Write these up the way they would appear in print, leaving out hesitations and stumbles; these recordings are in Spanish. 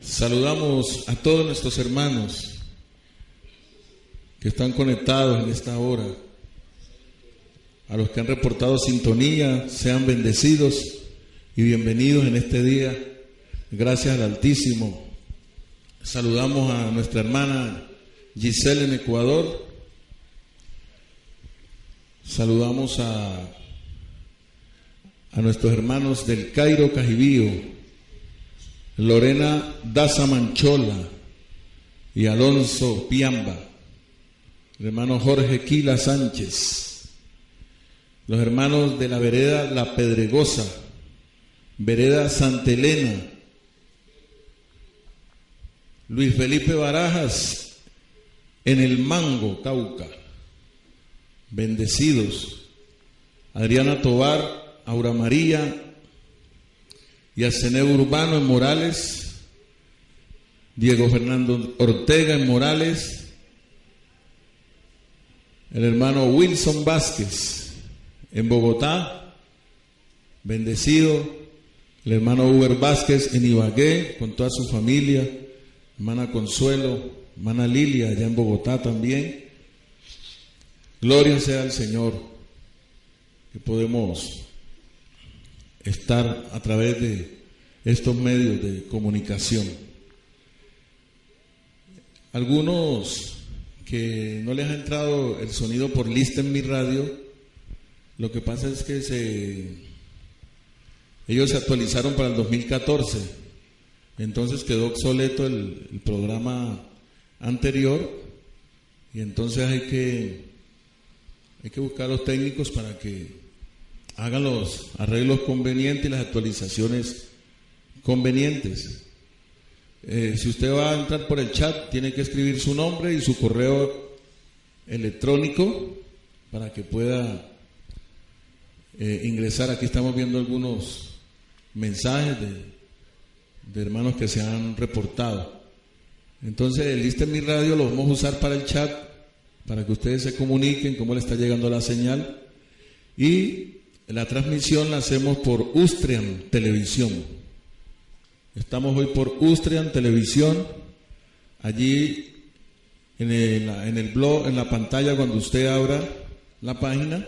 Saludamos a todos nuestros hermanos que están conectados en esta hora. A los que han reportado sintonía, sean bendecidos y bienvenidos en este día. Gracias al Altísimo. Saludamos a nuestra hermana Giselle en Ecuador. Saludamos a nuestros hermanos del Cairo, Cajibío, Lorena Daza Manchola y Alonso Piamba, el hermano Jorge Quila Sánchez, los hermanos de la vereda La Pedregosa, vereda Santa Elena, Luis Felipe Barajas en el Mango, Cauca, bendecidos, Adriana Tobar, Aura María y Aceneo Urbano en Morales, Diego Fernando Ortega en Morales, el hermano Wilson Vázquez en Bogotá, bendecido, el hermano Uber Vázquez en Ibagué con toda su familia, hermana Consuelo, hermana Lilia allá en Bogotá también. Gloria sea al Señor que podemos estar a través de estos medios de comunicación. Algunos que no les ha entrado el sonido por Listen Mi Radio, lo que pasa es que ellos se actualizaron para el 2014, entonces quedó obsoleto el programa anterior y entonces hay que buscar a los técnicos para que hagan los arreglos convenientes y las actualizaciones convenientes. Si usted va a entrar por el chat, tiene que escribir su nombre y su correo electrónico para que pueda ingresar. Aquí estamos viendo algunos mensajes de hermanos que se han reportado. Entonces, el Listen Mi Radio lo vamos a usar para el chat, para que ustedes se comuniquen cómo le está llegando la señal. Y la transmisión la hacemos por Ustrian Televisión. Estamos hoy por Ustrian Televisión. Allí en el blog, en la pantalla, cuando usted abra la página,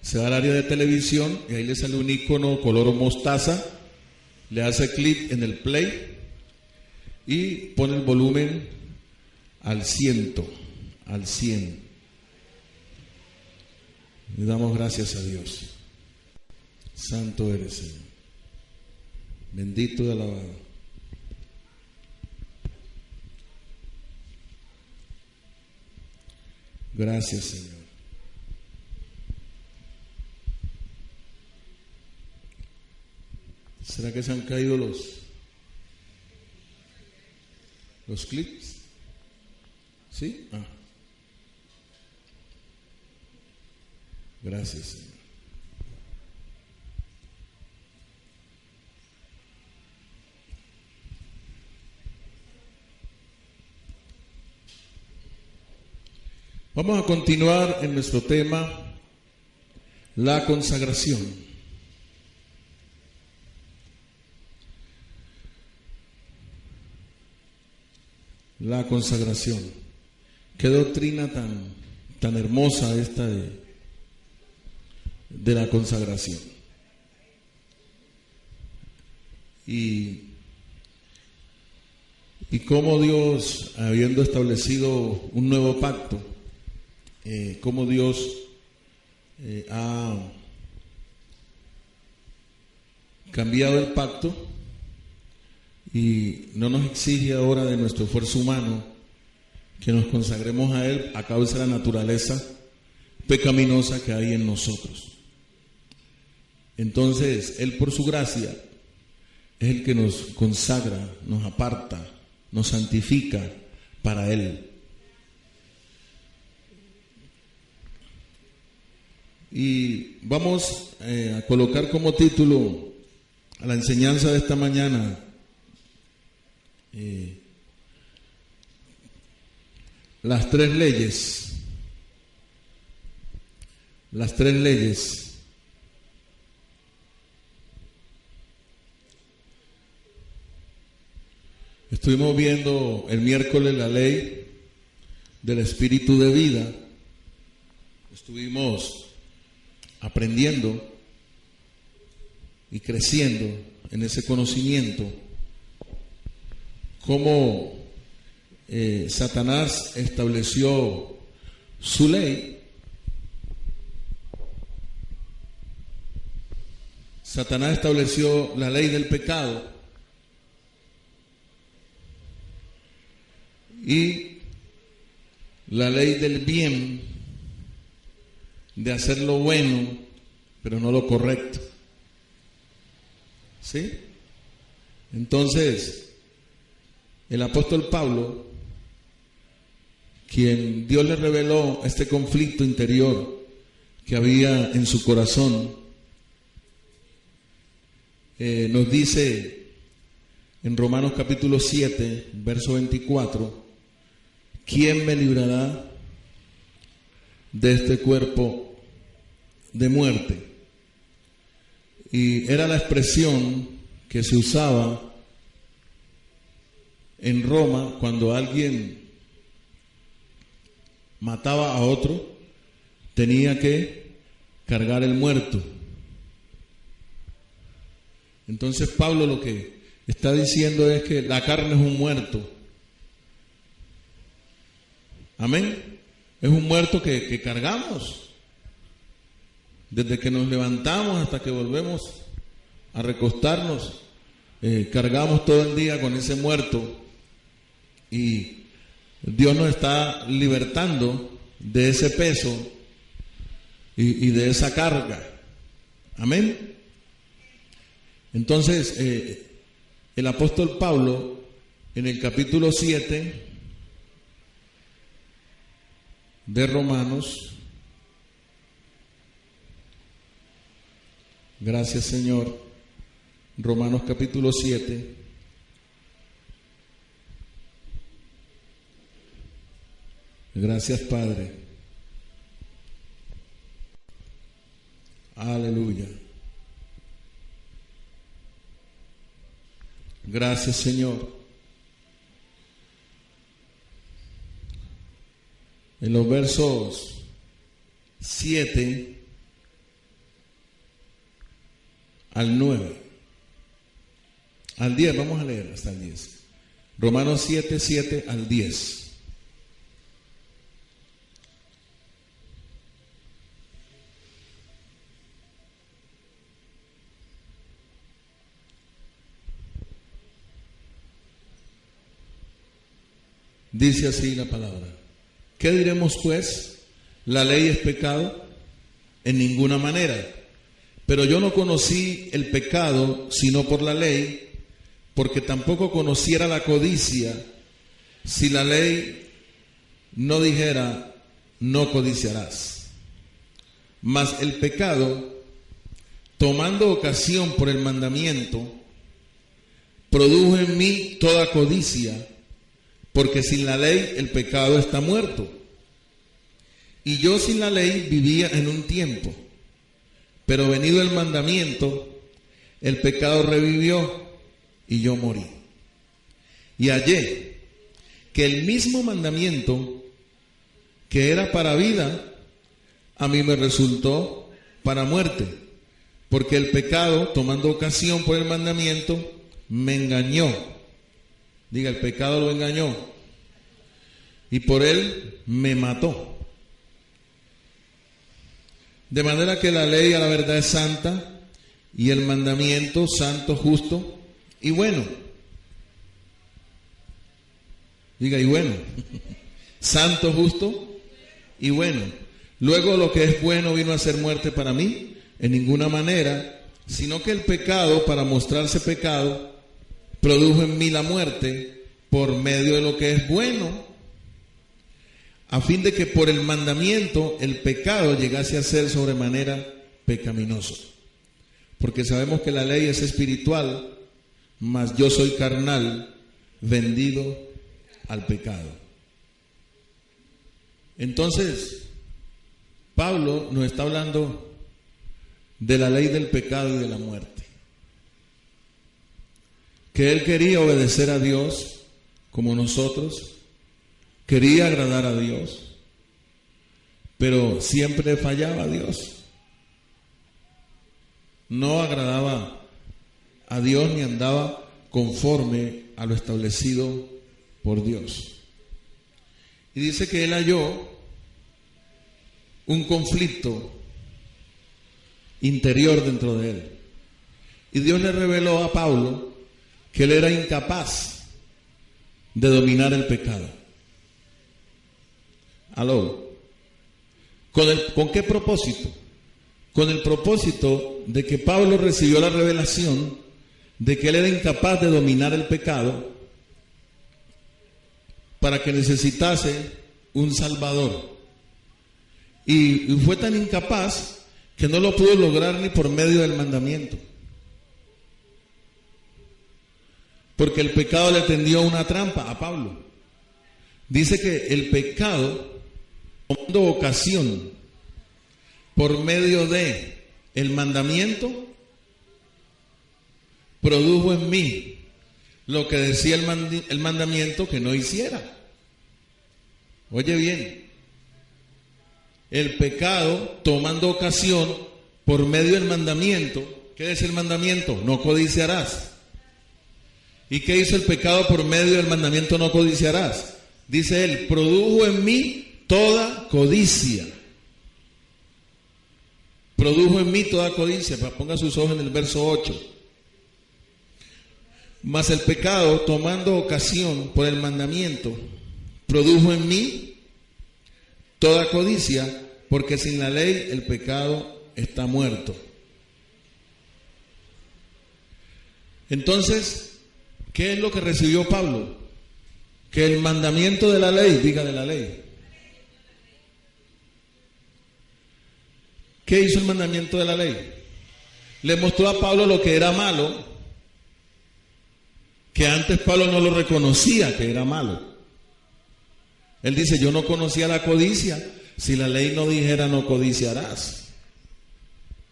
se va al área de televisión y ahí le sale un icono color mostaza. Le hace clic en el play y pone el volumen al 100. Le damos gracias a Dios. Santo eres, Señor. Bendito y alabado. Gracias, Señor. ¿Será que se han caído los clips? ¿Sí? Gracias, Señor. Vamos a continuar en nuestro tema, la consagración. La consagración. Qué doctrina tan hermosa esta de la consagración. Y cómo Dios, habiendo establecido un nuevo pacto, cómo Dios ha cambiado el pacto y no nos exige ahora de nuestro esfuerzo humano que nos consagremos a Él a causa de la naturaleza pecaminosa que hay en nosotros. Entonces, Él por su gracia es el que nos consagra, nos aparta, nos santifica para Él. Y vamos a colocar como título a la enseñanza de esta mañana las tres leyes. Las tres leyes. Estuvimos viendo el miércoles la ley del espíritu de vida. Estuvimos aprendiendo y creciendo en ese conocimiento, cómo Satanás estableció su ley. Satanás estableció la ley del pecado y la ley del bien, de hacer lo bueno, pero no lo correcto. ¿Sí? Entonces, el apóstol Pablo, quien Dios le reveló este conflicto interior que había en su corazón, nos dice en Romanos capítulo 7, verso 24, ¿quién me librará de este cuerpo de muerte? Y era la expresión que se usaba en Roma cuando alguien mataba a otro, tenía que cargar el muerto. Entonces Pablo lo que está diciendo es que la carne es un muerto. Amén. Es un muerto que cargamos. Desde que nos levantamos hasta que volvemos a recostarnos, cargamos todo el día con ese muerto. Y Dios nos está libertando de ese peso y de esa carga. Amén. Entonces, el apóstol Pablo, en el capítulo 7 de Romanos, gracias Señor, Romanos capítulo 7, gracias Padre, aleluya, gracias Señor. En los versos 7 al 9, al 10, vamos a leer hasta el 10. Romanos 7, 7 al 10. Dice así la palabra. ¿Qué diremos pues? ¿La ley es pecado? En ninguna manera. Pero yo no conocí el pecado sino por la ley, porque tampoco conociera la codicia si la ley no dijera, no codiciarás. Mas el pecado, tomando ocasión por el mandamiento, produjo en mí toda codicia, porque sin la ley el pecado está muerto. Y yo sin la ley vivía en un tiempo, pero venido el mandamiento, el pecado revivió y yo morí. Y hallé que el mismo mandamiento que era para vida, a mí me resultó para muerte, porque el pecado, tomando ocasión por el mandamiento, me engañó. Diga, el pecado lo engañó y por él me mató. De manera que la ley a la verdad es santa y el mandamiento santo, justo y bueno. Diga, y bueno. Santo, justo y bueno. Luego lo que es bueno vino a ser muerte para mí, en ninguna manera, sino que el pecado, para mostrarse pecado, produjo en mí la muerte por medio de lo que es bueno, a fin de que por el mandamiento el pecado llegase a ser sobremanera pecaminoso. Porque sabemos que la ley es espiritual, mas yo soy carnal, vendido al pecado. Entonces, Pablo nos está hablando de la ley del pecado y de la muerte. Que él quería obedecer a Dios, como nosotros, quería agradar a Dios, pero siempre fallaba a Dios. No agradaba a Dios ni andaba conforme a lo establecido por Dios. Y dice que él halló un conflicto interior dentro de él. Y Dios le reveló a Pablo que él era incapaz de dominar el pecado. ¿Aló? ¿Con qué propósito? Con el propósito de que Pablo recibió la revelación de que él era incapaz de dominar el pecado, para que necesitase un Salvador. Y fue tan incapaz que no lo pudo lograr ni por medio del mandamiento. Porque el pecado le tendió una trampa a Pablo. Dice que el pecado, tomando ocasión por medio de el mandamiento, produjo en mí lo que decía el mandamiento que no hiciera. Oye bien, el pecado tomando ocasión por medio del mandamiento. ¿Qué es el mandamiento? No codiciarás. ¿Y qué hizo el pecado por medio del mandamiento no codiciarás? Dice él, produjo en mí toda codicia. Produjo en mí toda codicia. Ponga sus ojos en el verso 8. Mas el pecado, tomando ocasión por el mandamiento, produjo en mí toda codicia, porque sin la ley el pecado está muerto. Entonces, ¿qué es lo que recibió Pablo? Que el mandamiento de la ley, diga de la ley. ¿Qué hizo el mandamiento de la ley? Le mostró a Pablo lo que era malo, que antes Pablo no lo reconocía que era malo. Él dice, yo no conocía la codicia, si la ley no dijera no codiciarás.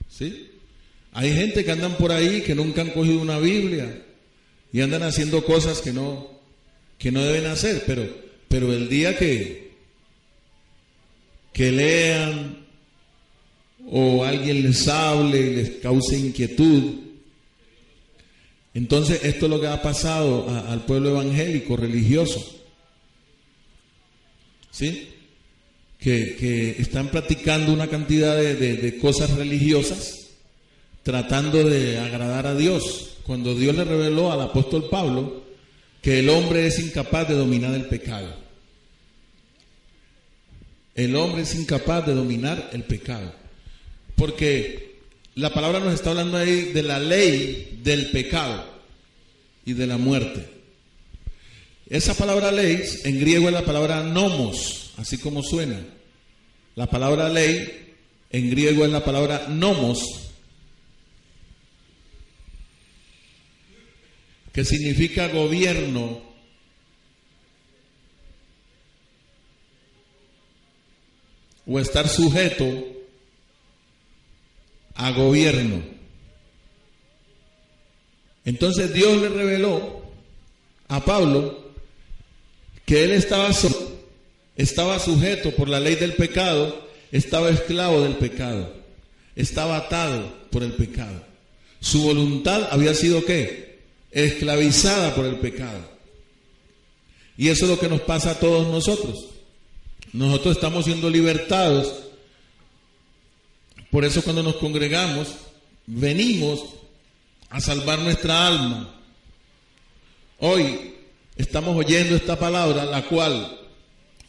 ¿Sí? Hay gente que andan por ahí que nunca han cogido una Biblia y andan haciendo cosas que no deben hacer, pero el día que lean o alguien les hable y les cause inquietud, entonces esto es lo que ha pasado al pueblo evangélico religioso, ¿sí? Que están practicando una cantidad de cosas religiosas tratando de agradar a Dios, cuando Dios le reveló al apóstol Pablo que el hombre es incapaz de dominar el pecado. El hombre es incapaz de dominar el pecado, porque la palabra nos está hablando ahí de la ley del pecado y de la muerte. Esa palabra ley en griego es la palabra nomos, así como suena. La palabra ley en griego es la palabra nomos, que significa gobierno. O estar sujeto a gobierno. Entonces Dios le reveló a Pablo que él estaba sujeto por la ley del pecado, estaba esclavo del pecado, estaba atado por el pecado. Su voluntad había sido ¿qué? Esclavizada por el pecado. Y eso es lo que nos pasa a todos nosotros. Nosotros estamos siendo libertados. Por eso cuando nos congregamos, venimos a salvar nuestra alma. Hoy estamos oyendo esta palabra, la cual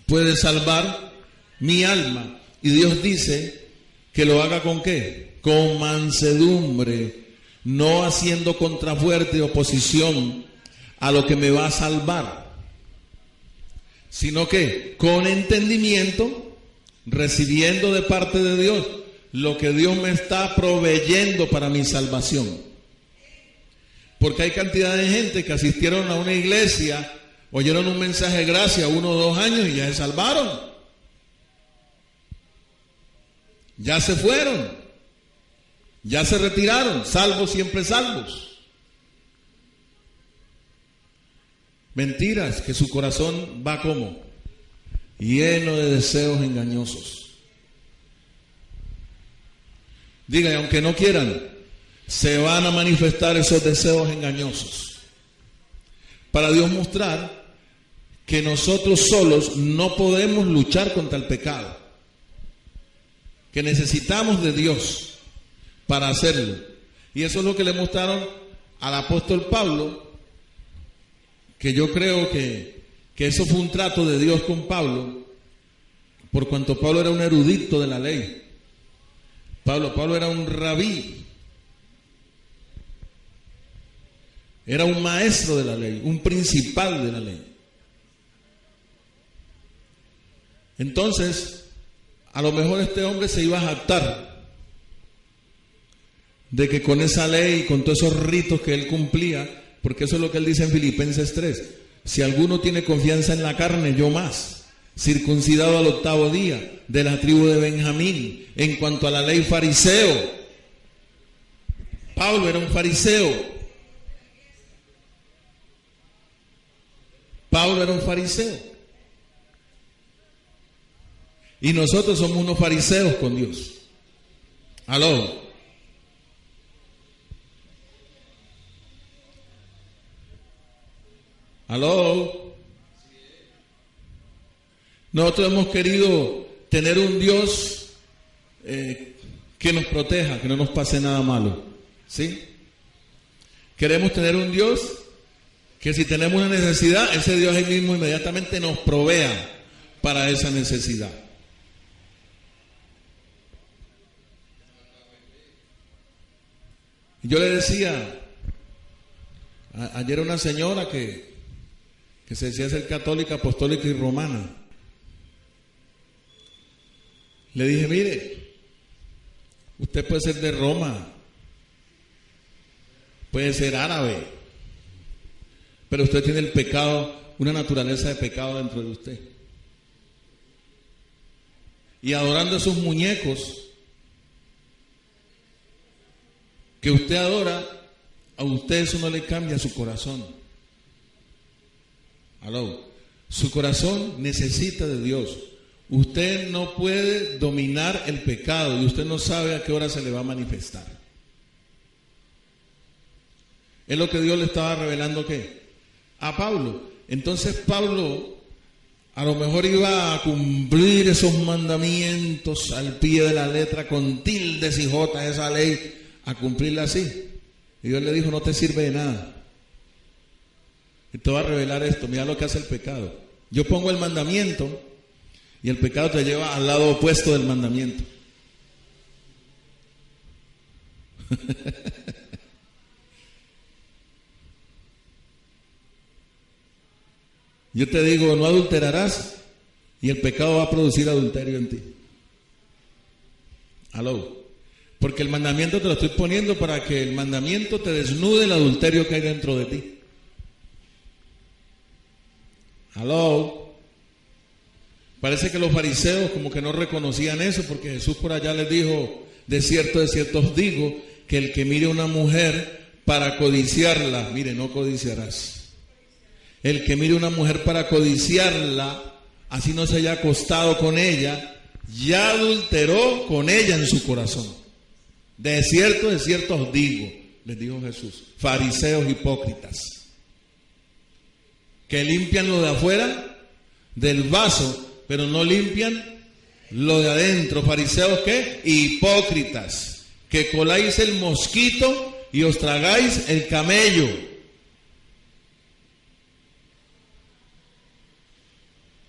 puede salvar mi alma. Y Dios dice que lo haga ¿con qué? Con mansedumbre, no haciendo contrafuerte oposición a lo que me va a salvar, sino que con entendimiento, recibiendo de parte de Dios lo que Dios me está proveyendo para mi salvación. Porque hay cantidad de gente que asistieron a una iglesia, oyeron un mensaje de gracia 1 o 2 años y ya se salvaron. Ya se fueron. Ya se retiraron, salvos siempre salvos. Mentiras, que su corazón va como lleno de deseos engañosos. Diga, y aunque no quieran, se van a manifestar esos deseos engañosos. Para Dios mostrar que nosotros solos no podemos luchar contra el pecado. Que necesitamos de Dios para hacerlo. Y eso es lo que le mostraron al apóstol Pablo, que yo creo que eso fue un trato de Dios con Pablo, por cuanto Pablo era un erudito de la ley. Pablo era un rabí, era un maestro de la ley, un principal de la ley. Entonces, a lo mejor este hombre se iba a jactar de que con esa ley y con todos esos ritos que él cumplía, porque eso es lo que él dice en Filipenses 3, si alguno tiene confianza en la carne, yo más, circuncidado al 8º día, de la tribu de Benjamín, en cuanto a la ley fariseo. Pablo era un fariseo. Pablo era un fariseo. Y nosotros somos unos fariseos con Dios. ¿Aló? ¿Aló? Nosotros hemos querido tener un Dios que nos proteja, que no nos pase nada malo. ¿Sí? Queremos tener un Dios que si tenemos una necesidad, ese Dios ahí mismo inmediatamente nos provea para esa necesidad. Yo le decía ayer a una señora que se decía ser católica, apostólica y romana. Le dije, mire, usted puede ser de Roma, puede ser árabe, pero usted tiene el pecado, una naturaleza de pecado dentro de usted. Y adorando esos muñecos que usted adora, a usted eso no le cambia su corazón. Aló. Su corazón necesita de Dios. Usted no puede dominar el pecado y usted no sabe a qué hora se le va a manifestar. Es lo que Dios le estaba revelando, ¿qué? A Pablo. Entonces Pablo a lo mejor iba a cumplir esos mandamientos al pie de la letra, con tildes y jotas, esa ley, a cumplirla así. Y Dios le dijo, no te sirve de nada. Y te va a revelar esto, mira lo que hace el pecado. Yo pongo el mandamiento y el pecado te lleva al lado opuesto del mandamiento. Yo te digo, no adulterarás, y el pecado va a producir adulterio en ti. Aló. Porque el mandamiento te lo estoy poniendo para que el mandamiento te desnude el adulterio que hay dentro de ti. Aló. Parece que los fariseos como que no reconocían eso, porque Jesús por allá les dijo, de cierto os digo, que el que mire a una mujer para codiciarla, mire, no codiciarás. El que mire a una mujer para codiciarla, así no se haya acostado con ella, ya adulteró con ella en su corazón. De cierto os digo, les dijo Jesús, fariseos hipócritas, que limpian lo de afuera del vaso, pero no limpian lo de adentro. Fariseos, ¿qué? Hipócritas, que coláis el mosquito y os tragáis el camello.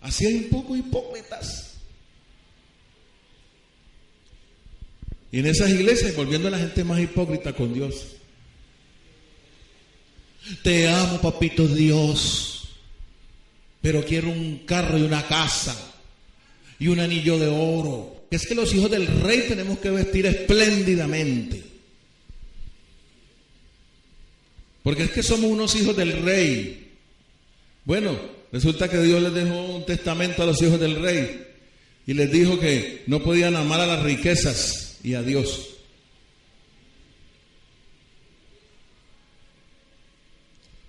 Así hay un poco hipócritas. Y en esas iglesias, volviendo a la gente más hipócrita con Dios. Te amo, papito Dios, pero quiero un carro y una casa y un anillo de oro. Es que los hijos del rey tenemos que vestir espléndidamente. Porque es que somos unos hijos del rey. Bueno, resulta que Dios les dejó un testamento a los hijos del rey y les dijo que no podían amar a las riquezas y a Dios.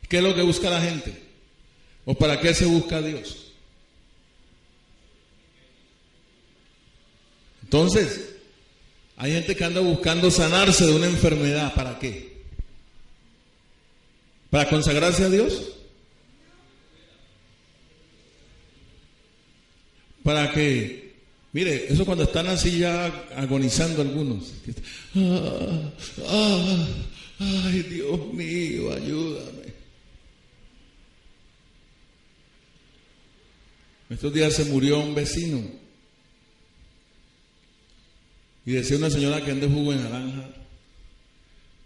¿Qué es lo que busca la gente? ¿O para qué se busca a Dios? Entonces, hay gente que anda buscando sanarse de una enfermedad. ¿Para qué? ¿Para consagrarse a Dios? Para que, mire, eso cuando están así ya agonizando algunos. Ay, Dios mío, ayúdame. Estos días se murió un vecino. Y decía una señora que anda de jugo de naranja,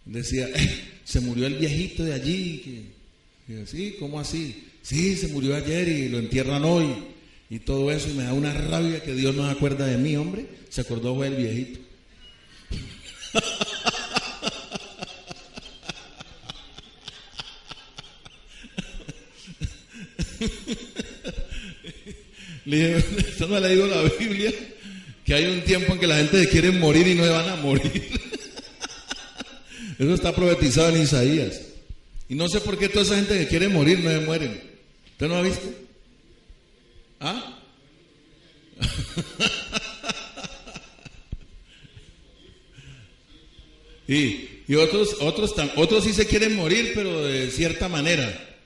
decía, se murió el viejito de allí. Y yo, sí, ¿cómo así? Sí, se murió ayer y lo entierran hoy. Y todo eso, y me da una rabia que Dios no se acuerda de mí, hombre. Se acordó fue el viejito. Le dije, ¿usted no ha leído la Biblia? Que hay un tiempo en que la gente se quiere morir y no se van a morir. Eso está profetizado en Isaías. Y no sé por qué toda esa gente que quiere morir no se mueren. ¿Usted no ha visto? ¿Ah? y otros sí se quieren morir, pero de cierta manera.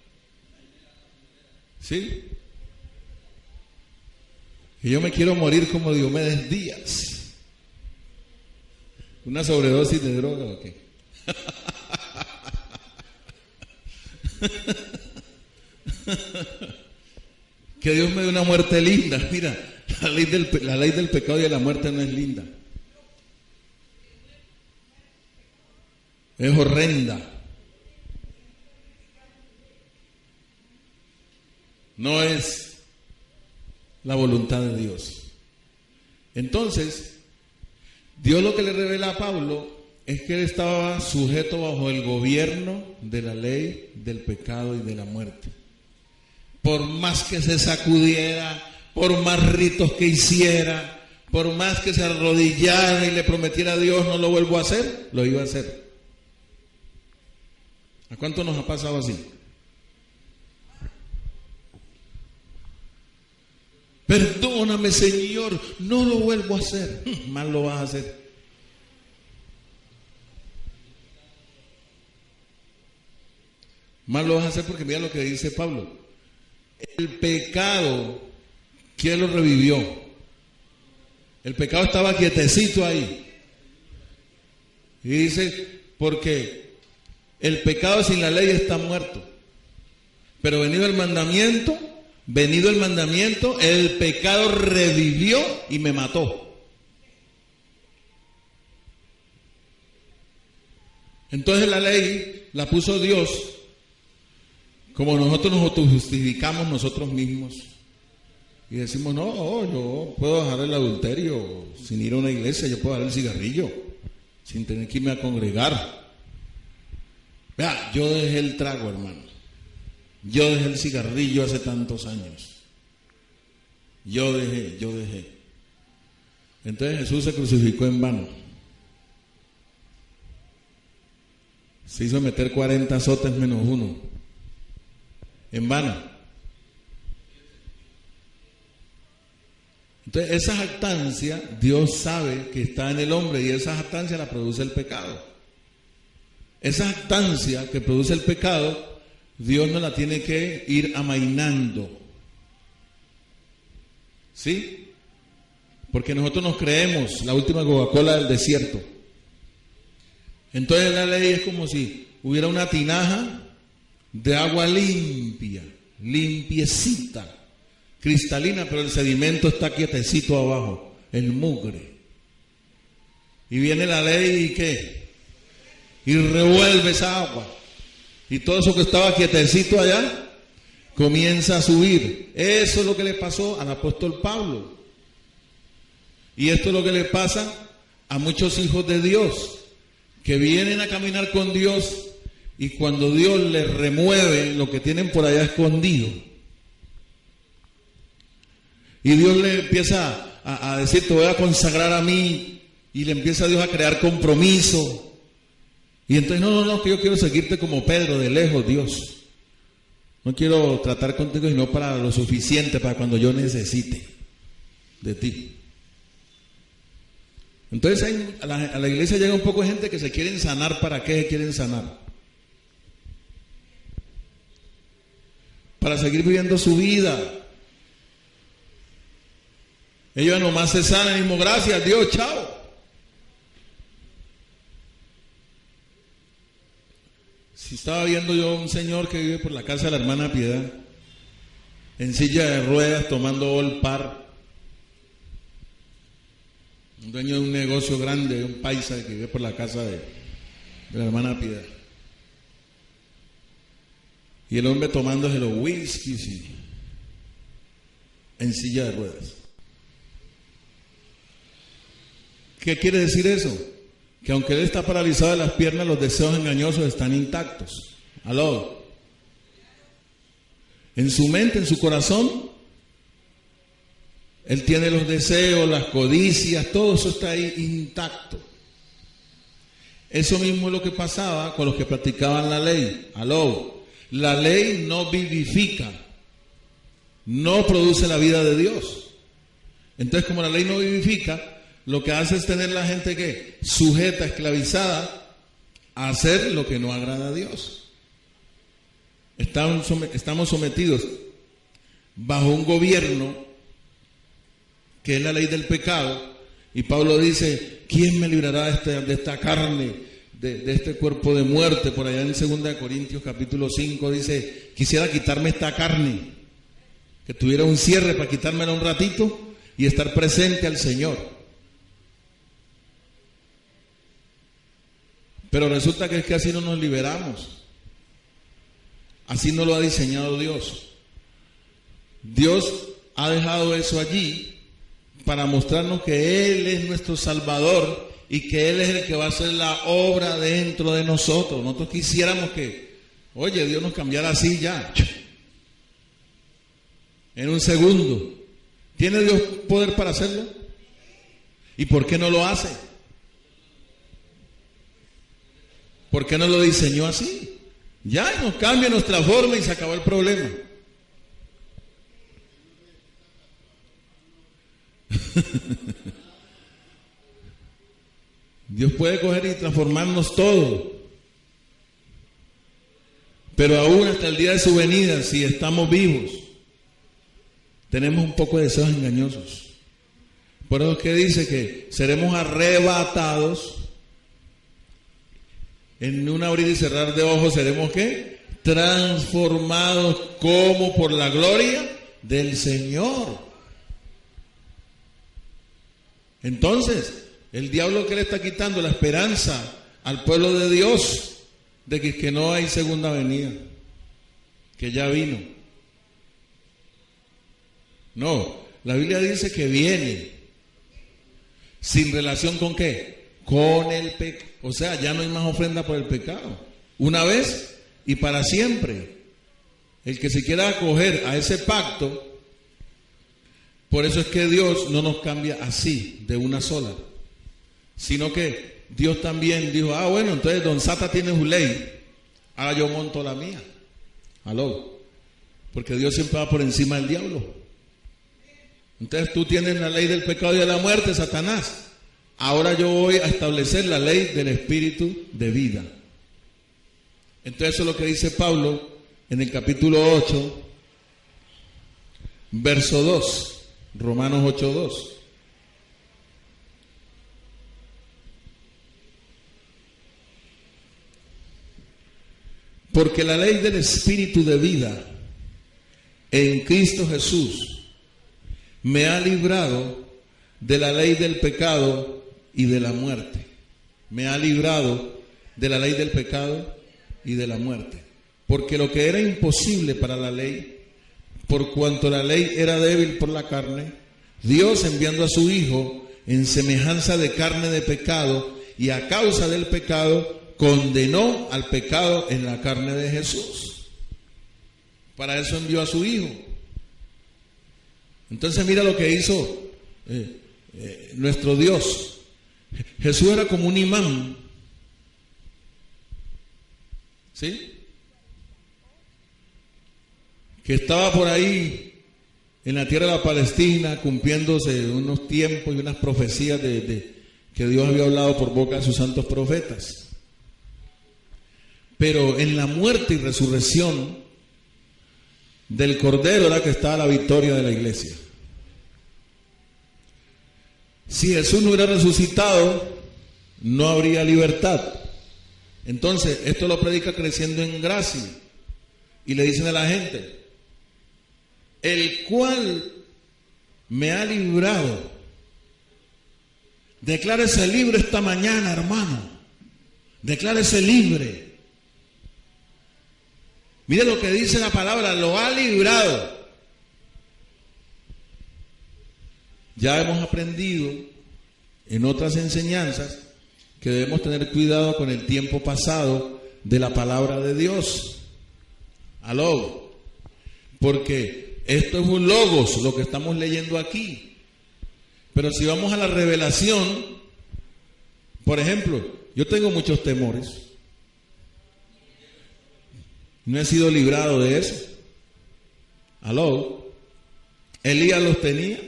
¿Sí? Y yo me quiero morir como Diomedes Díaz. ¿Una sobredosis de droga o qué? Que Dios me dé una muerte linda. Mira, la ley del pecado y de la muerte no es linda. Es horrenda. No es la voluntad de Dios. Entonces, Dios lo que le revela a Pablo es que él estaba sujeto bajo el gobierno de la ley del pecado y de la muerte. Por más que se sacudiera, por más ritos que hiciera, por más que se arrodillara y le prometiera a Dios no lo vuelvo a hacer, lo iba a hacer. ¿A cuánto nos ha pasado así? Perdóname, Señor, no lo vuelvo a hacer. Mal lo vas a hacer. Mal lo vas a hacer porque mira lo que dice Pablo. El pecado, ¿quién lo revivió? El pecado estaba quietecito ahí. Y dice, porque el pecado sin la ley está muerto. Pero venido el mandamiento, el pecado revivió y me mató. Entonces la ley la puso Dios, como nosotros nos autojustificamos nosotros mismos. Y decimos, no, yo puedo dejar el adulterio sin ir a una iglesia, yo puedo dejar el cigarrillo, sin tener que irme a congregar. Vea, yo dejé el trago, hermano. Yo dejé el cigarrillo hace tantos años. Yo dejé. Entonces Jesús se crucificó en vano. Se hizo meter 40 azotes menos uno. En vano. Entonces esa jactancia, Dios sabe que está en el hombre y esa jactancia la produce el pecado. Esa jactancia que produce el pecado, Dios no la tiene que ir amainando. ¿Sí? Porque nosotros nos creemos la última Coca-Cola del desierto. Entonces la ley es como si hubiera una tinaja de agua limpia, limpiecita, cristalina, pero el sedimento está quietecito abajo, el mugre. Y viene la ley y ¿qué? Y revuelve esa agua. Y todo eso que estaba quietecito allá comienza a subir. Eso es lo que le pasó al apóstol Pablo. Y esto es lo que le pasa a muchos hijos de Dios que vienen a caminar con Dios y cuando Dios les remueve lo que tienen por allá escondido y Dios le empieza a decir te voy a consagrar a mí y le empieza a Dios a crear compromiso y entonces no, que yo quiero seguirte como Pedro de lejos, Dios. No quiero tratar contigo, sino para lo suficiente, para cuando yo necesite de ti. Entonces a la iglesia llega un poco de gente que se quieren sanar. ¿Para qué se quieren sanar? Para seguir viviendo su vida. Ellos nomás se sanan y mismo, gracias Dios, chao. Si estaba viendo yo un señor que vive por la casa de la hermana Piedad, en silla de ruedas, tomando Olpar, un dueño de un negocio grande, un paisa que vive por la casa de la hermana Piedad. Y el hombre tomándose los whiskies en silla de ruedas. ¿Qué quiere decir eso? Que aunque él está paralizado de las piernas, los deseos engañosos están intactos. ¿Aló? En su mente, en su corazón, él tiene los deseos, las codicias, todo eso está ahí intacto. Eso mismo es lo que pasaba con los que practicaban la ley. ¿Aló? La ley no vivifica, no produce la vida de Dios. Entonces, como la ley no vivifica, lo que hace es tener la gente que sujeta, esclavizada a hacer lo que no agrada a Dios. Estamos sometidos bajo un gobierno que es la ley del pecado, y Pablo dice, ¿quién me librará de esta carne, de este cuerpo de muerte? Por allá en 2 Corintios capítulo 5 dice, quisiera quitarme esta carne, que tuviera un cierre para quitármela un ratito y estar presente al Señor. Pero resulta que es que así no nos liberamos. Así no lo ha diseñado Dios. Dios ha dejado eso allí para mostrarnos que Él es nuestro Salvador y que Él es el que va a hacer la obra dentro de nosotros. Nosotros quisiéramos que, oye, Dios nos cambiara así ya, en un segundo. ¿Tiene Dios poder para hacerlo? ¿Y por qué no lo hace? ¿Por qué no lo diseñó así? Ya nos cambia nuestra forma y se acabó el problema. Dios puede coger y transformarnos todo. Pero aún hasta el día de su venida, si estamos vivos, tenemos un poco de deseos engañosos. Por eso es que dice que seremos arrebatados. En un abrir y cerrar de ojos seremos ¿qué? Transformados como por la gloria del Señor. Entonces, el diablo que le está quitando la esperanza al pueblo de Dios de que no hay segunda venida, que ya vino. No, la Biblia dice que viene. ¿Sin relación con qué? Con el pecado. O sea, ya no hay más ofrenda por el pecado. Una vez y para siempre. El que se quiera acoger a ese pacto, por eso es que Dios no nos cambia así, de una sola. Sino que Dios también dijo, bueno, entonces Don Sata tiene su ley, ahora yo monto la mía. ¿Aló? Porque Dios siempre va por encima del diablo. Entonces tú tienes la ley del pecado y de la muerte, Satanás. Ahora yo voy a establecer la ley del espíritu de vida. Entonces eso es lo que dice Pablo en el capítulo 8, verso 2, Romanos 8:2. Porque la ley del espíritu de vida en Cristo Jesús me ha librado de la ley del pecado y de la muerte. Me ha librado de la ley del pecado y de la muerte. Porque lo que era imposible para la ley, por cuanto la ley era débil por la carne, Dios enviando a su Hijo en semejanza de carne de pecado y a causa del pecado, condenó al pecado en la carne de Jesús. Para eso envió a su Hijo. Entonces mira lo que hizo nuestro Dios. Jesús era como un imán, ¿sí? que estaba por ahí en la tierra de la Palestina cumpliéndose unos tiempos y unas profecías que Dios había hablado por boca de sus santos profetas. Pero en la muerte y resurrección del Cordero era que estaba la victoria de la iglesia. Si Jesús no hubiera resucitado, no habría libertad. Entonces, esto lo predica Creciendo en Gracia. Y le dicen a la gente, el cual me ha librado. Declárese libre esta mañana, hermano. Declárese libre. Mire lo que dice la palabra, lo ha librado. Ya hemos aprendido en otras enseñanzas que debemos tener cuidado con el tiempo pasado de la palabra de Dios. Aló. Porque esto es un logos, lo que estamos leyendo aquí. Pero si vamos a la revelación, por ejemplo, yo tengo muchos temores. No he sido librado de eso. Aló. Elías los tenía.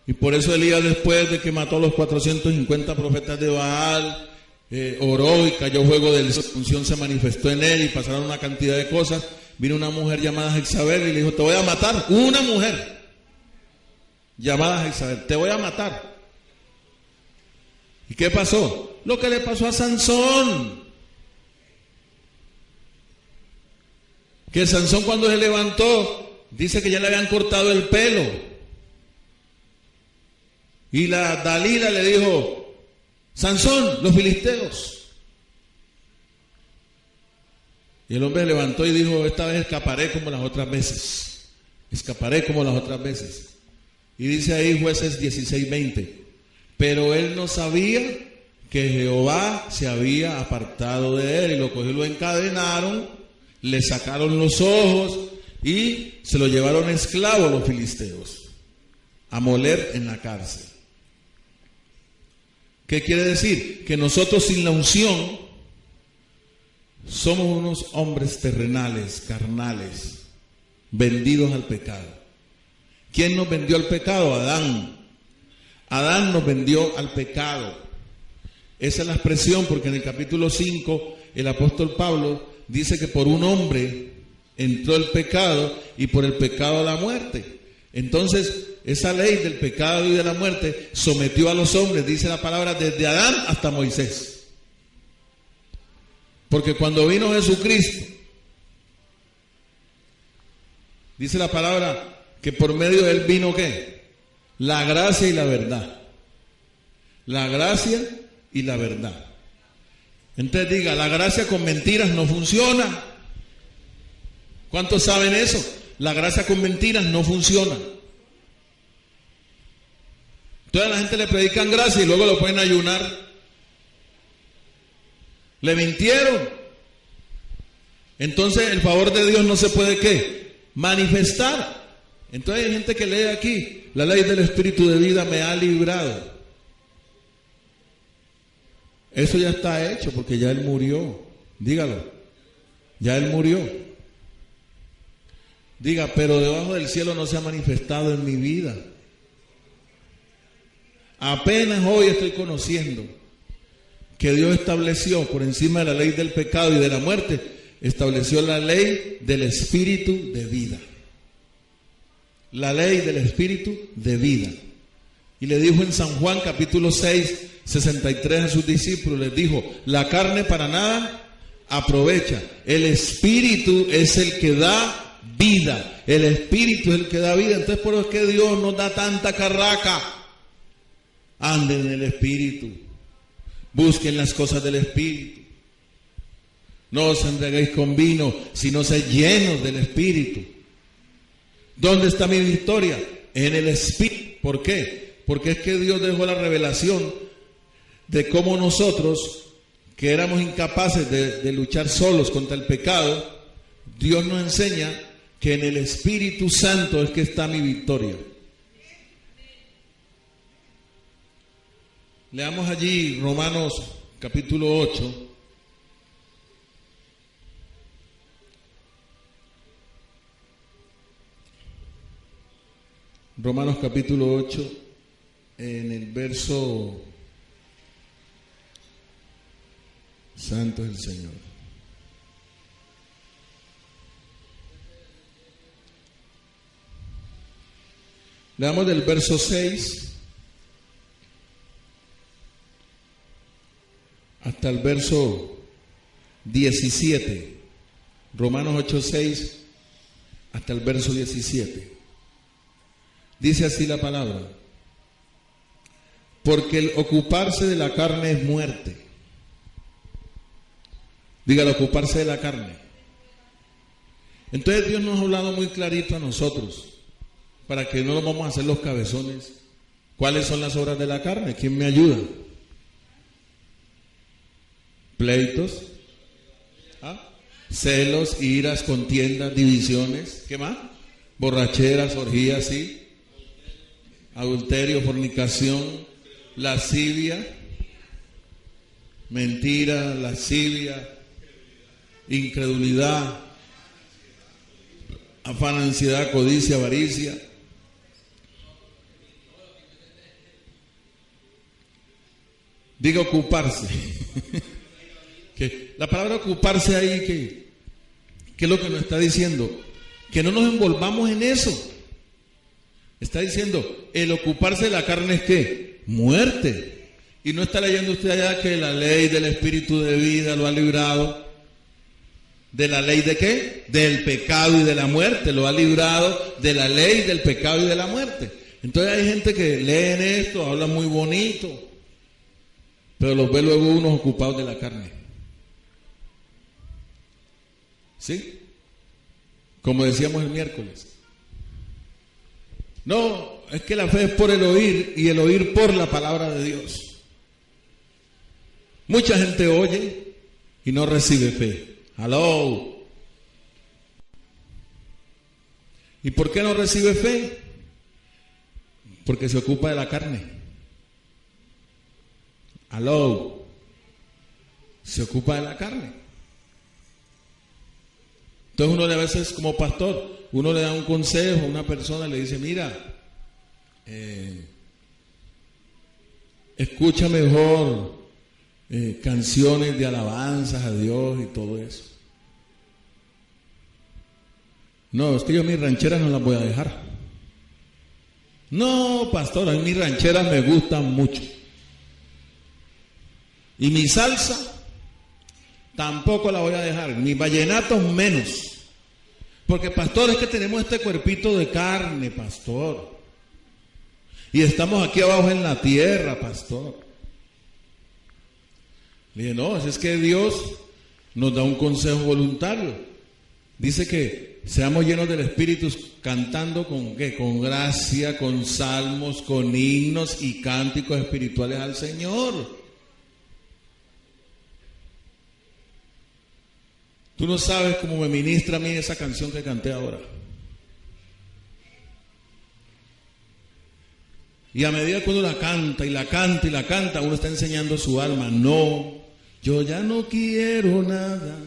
Y por eso Elías, después de que mató a los 450 profetas de Baal, oró y cayó fuego de la unción, se manifestó en él y pasaron una cantidad de cosas. Vino una mujer llamada Jezabel y le dijo, te voy a matar. Una mujer llamada Jezabel, te voy a matar. ¿Y qué pasó? Lo que le pasó a Sansón. Que Sansón, cuando se levantó, dice que ya le habían cortado el pelo. Y la Dalila le dijo, Sansón, los filisteos. Y el hombre se levantó y dijo, esta vez escaparé como las otras veces. Escaparé como las otras veces. Y dice ahí Jueces 16:20. Pero él no sabía que Jehová se había apartado de él. Y lo cogió y lo encadenaron, le sacaron los ojos y se lo llevaron esclavo a los filisteos, a moler en la cárcel. ¿Qué quiere decir? Que nosotros sin la unción somos unos hombres terrenales, carnales, vendidos al pecado. ¿Quién nos vendió al pecado? Adán. Adán nos vendió al pecado. Esa es la expresión, porque en el capítulo 5 el apóstol Pablo dice que por un hombre entró el pecado y por el pecado la muerte. Entonces, esa ley del pecado y de la muerte sometió a los hombres, dice la palabra, desde Adán hasta Moisés. Porque cuando vino Jesucristo, dice la palabra que por medio de él vino ¿qué? La gracia y la verdad. La gracia y la verdad. Entonces diga, la gracia con mentiras no funciona. ¿Cuántos saben eso? La gracia con mentiras no funciona. Entonces a la gente le predican gracia y luego lo pueden ayunar. Le mintieron. Entonces el favor de Dios no se puede ¿qué? Manifestar. Entonces hay gente que lee aquí, la ley del Espíritu de vida me ha librado. Eso ya está hecho porque ya Él murió. Dígalo. Ya Él murió. Diga, pero debajo del cielo no se ha manifestado en mi vida. Apenas hoy estoy conociendo que Dios estableció por encima de la ley del pecado y de la muerte, estableció la ley del Espíritu de vida. La ley del Espíritu de vida. Y le dijo en San Juan capítulo 6, 63 a sus discípulos, les dijo, la carne para nada aprovecha, el Espíritu es el que da vida, el Espíritu es el que da vida. Entonces por eso es que Dios nos da tanta carraca. Anden en el Espíritu, busquen las cosas del Espíritu, no os embriaguéis con vino, sino sed llenos del Espíritu. ¿Dónde está mi victoria? En el Espíritu. ¿Por qué? Porque es que Dios dejó la revelación de cómo nosotros, que éramos incapaces de luchar solos contra el pecado, Dios nos enseña que en el Espíritu Santo es que está mi victoria. Leamos allí Romanos capítulo 8. Romanos capítulo 8, en el verso... Santo es el Señor. Leamos del verso 6 hasta el verso 17. Romanos 8, 6 hasta el verso 17. Dice así la palabra: porque el ocuparse de la carne es muerte. Dígalo, ocuparse de la carne. Entonces Dios nos ha hablado muy clarito a nosotros, para que no nos vamos a hacer los cabezones. ¿Cuáles son las obras de la carne? ¿Quién me ayuda? Pleitos, celos, iras, contiendas, divisiones. ¿Qué más? Borracheras, orgías, sí. Adulterio, fornicación, lascivia, mentira, lascivia, incredulidad, afán, ansiedad, codicia, avaricia. Diga ocuparse. Que la palabra ocuparse ahí, ¿qué es lo que nos está diciendo? Que no nos envolvamos en eso. Está diciendo, el ocuparse de la carne es ¿qué? Muerte. Y no está leyendo usted allá que la ley del espíritu de vida lo ha librado de la ley de ¿qué? Del pecado y de la muerte. Lo ha librado de la ley del pecado y de la muerte. Entonces hay gente que leen esto, habla muy bonito, pero los ve luego unos ocupados de la carne. ¿Sí? Como decíamos el miércoles. No, es que la fe es por el oír y el oír por la palabra de Dios. Mucha gente oye y no recibe fe. ¡Aló! ¿Y por qué no recibe fe? Porque se ocupa de la carne. ¡Aló! Se ocupa de la carne. Entonces uno a veces como pastor, uno le da un consejo a una persona y le dice, mira, escucha mejor canciones de alabanzas a Dios y todo eso. No, es que yo mis rancheras no las voy a dejar. No, pastor, a mí mis rancheras me gustan mucho. Y mi salsa tampoco la voy a dejar, mis vallenatos menos. Porque pastor, es que tenemos este cuerpito de carne, pastor. Y estamos aquí abajo en la tierra, pastor. Le dije, no, es que Dios nos da un consejo voluntario. Dice que seamos llenos del Espíritu cantando con ¿qué? Con gracia, con salmos, con himnos y cánticos espirituales al Señor. Tú no sabes cómo me ministra a mí esa canción que canté ahora. Y a medida que uno la canta y la canta y la canta, uno está enseñando su alma. No, yo ya no quiero nada,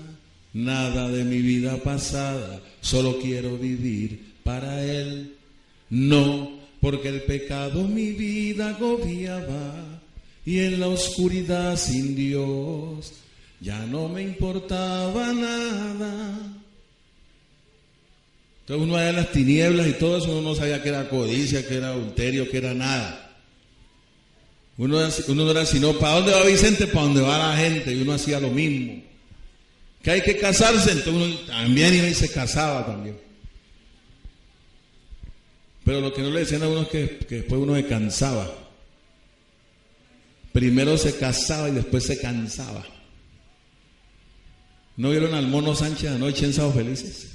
nada de mi vida pasada. Solo quiero vivir para Él. No, porque el pecado mi vida agobiaba y en la oscuridad sin Dios ya no me importaba nada. Entonces uno allá en las tinieblas y todo eso, uno no sabía que era codicia, que era adulterio, que era nada. Uno no era sino, ¿para dónde va Vicente? Para dónde va la gente. Y uno hacía lo mismo. Que hay que casarse, entonces uno también iba y se casaba también. Pero lo que no le decían a uno es que después uno se cansaba. Primero se casaba y después se cansaba. ¿No vieron al Mono Sánchez anoche en Sábado Felices?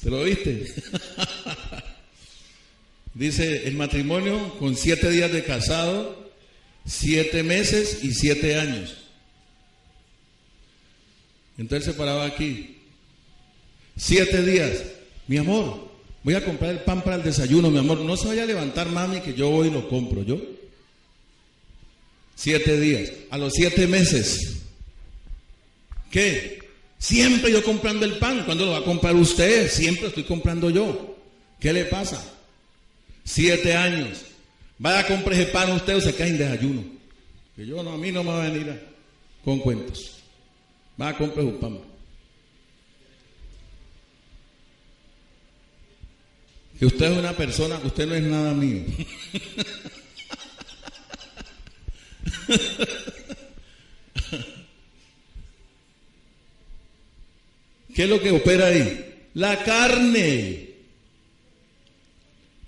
¿Te lo viste? Dice, el matrimonio con 7 días de casado, 7 meses y 7 años. Entonces se paraba aquí. 7 días. Mi amor, voy a comprar el pan para el desayuno, mi amor. No se vaya a levantar, mami, que yo voy y lo compro, ¿yo? 7 días. A los 7 meses, ¿qué? Siempre yo comprando el pan. ¿Cuándo lo va a comprar usted? Siempre estoy comprando yo. ¿Qué le pasa? 7 años. Vaya a comprar ese pan usted o se cae en desayuno. Que yo no, a mí no me va a venir con cuentos. Vaya a comprar su pan. Que usted es una persona, usted no es nada mío. ¿Qué es lo que opera ahí? La carne.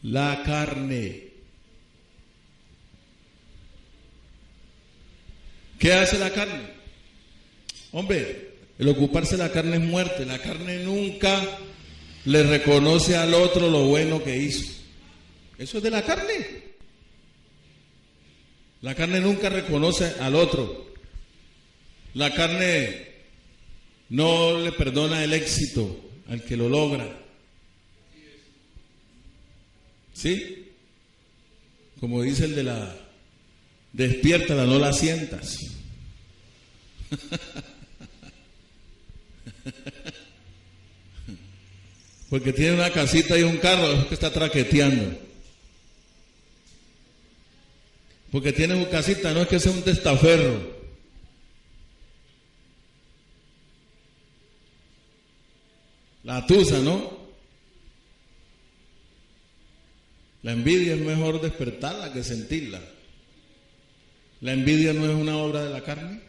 La carne. ¿Qué hace la carne? Hombre, el ocuparse de la carne es muerte. La carne nunca le reconoce al otro lo bueno que hizo. Eso es de la carne. La carne nunca reconoce al otro. La carne no le perdona el éxito al que lo logra. ¿Sí? Como dice el de la despiértala, no la sientas. Porque tiene una casita y un carro, es que está traqueteando. Porque tiene su casita, no es que sea un testaferro. La tusa, ¿no? La envidia es mejor despertarla que sentirla. ¿La envidia no es una obra de la carne?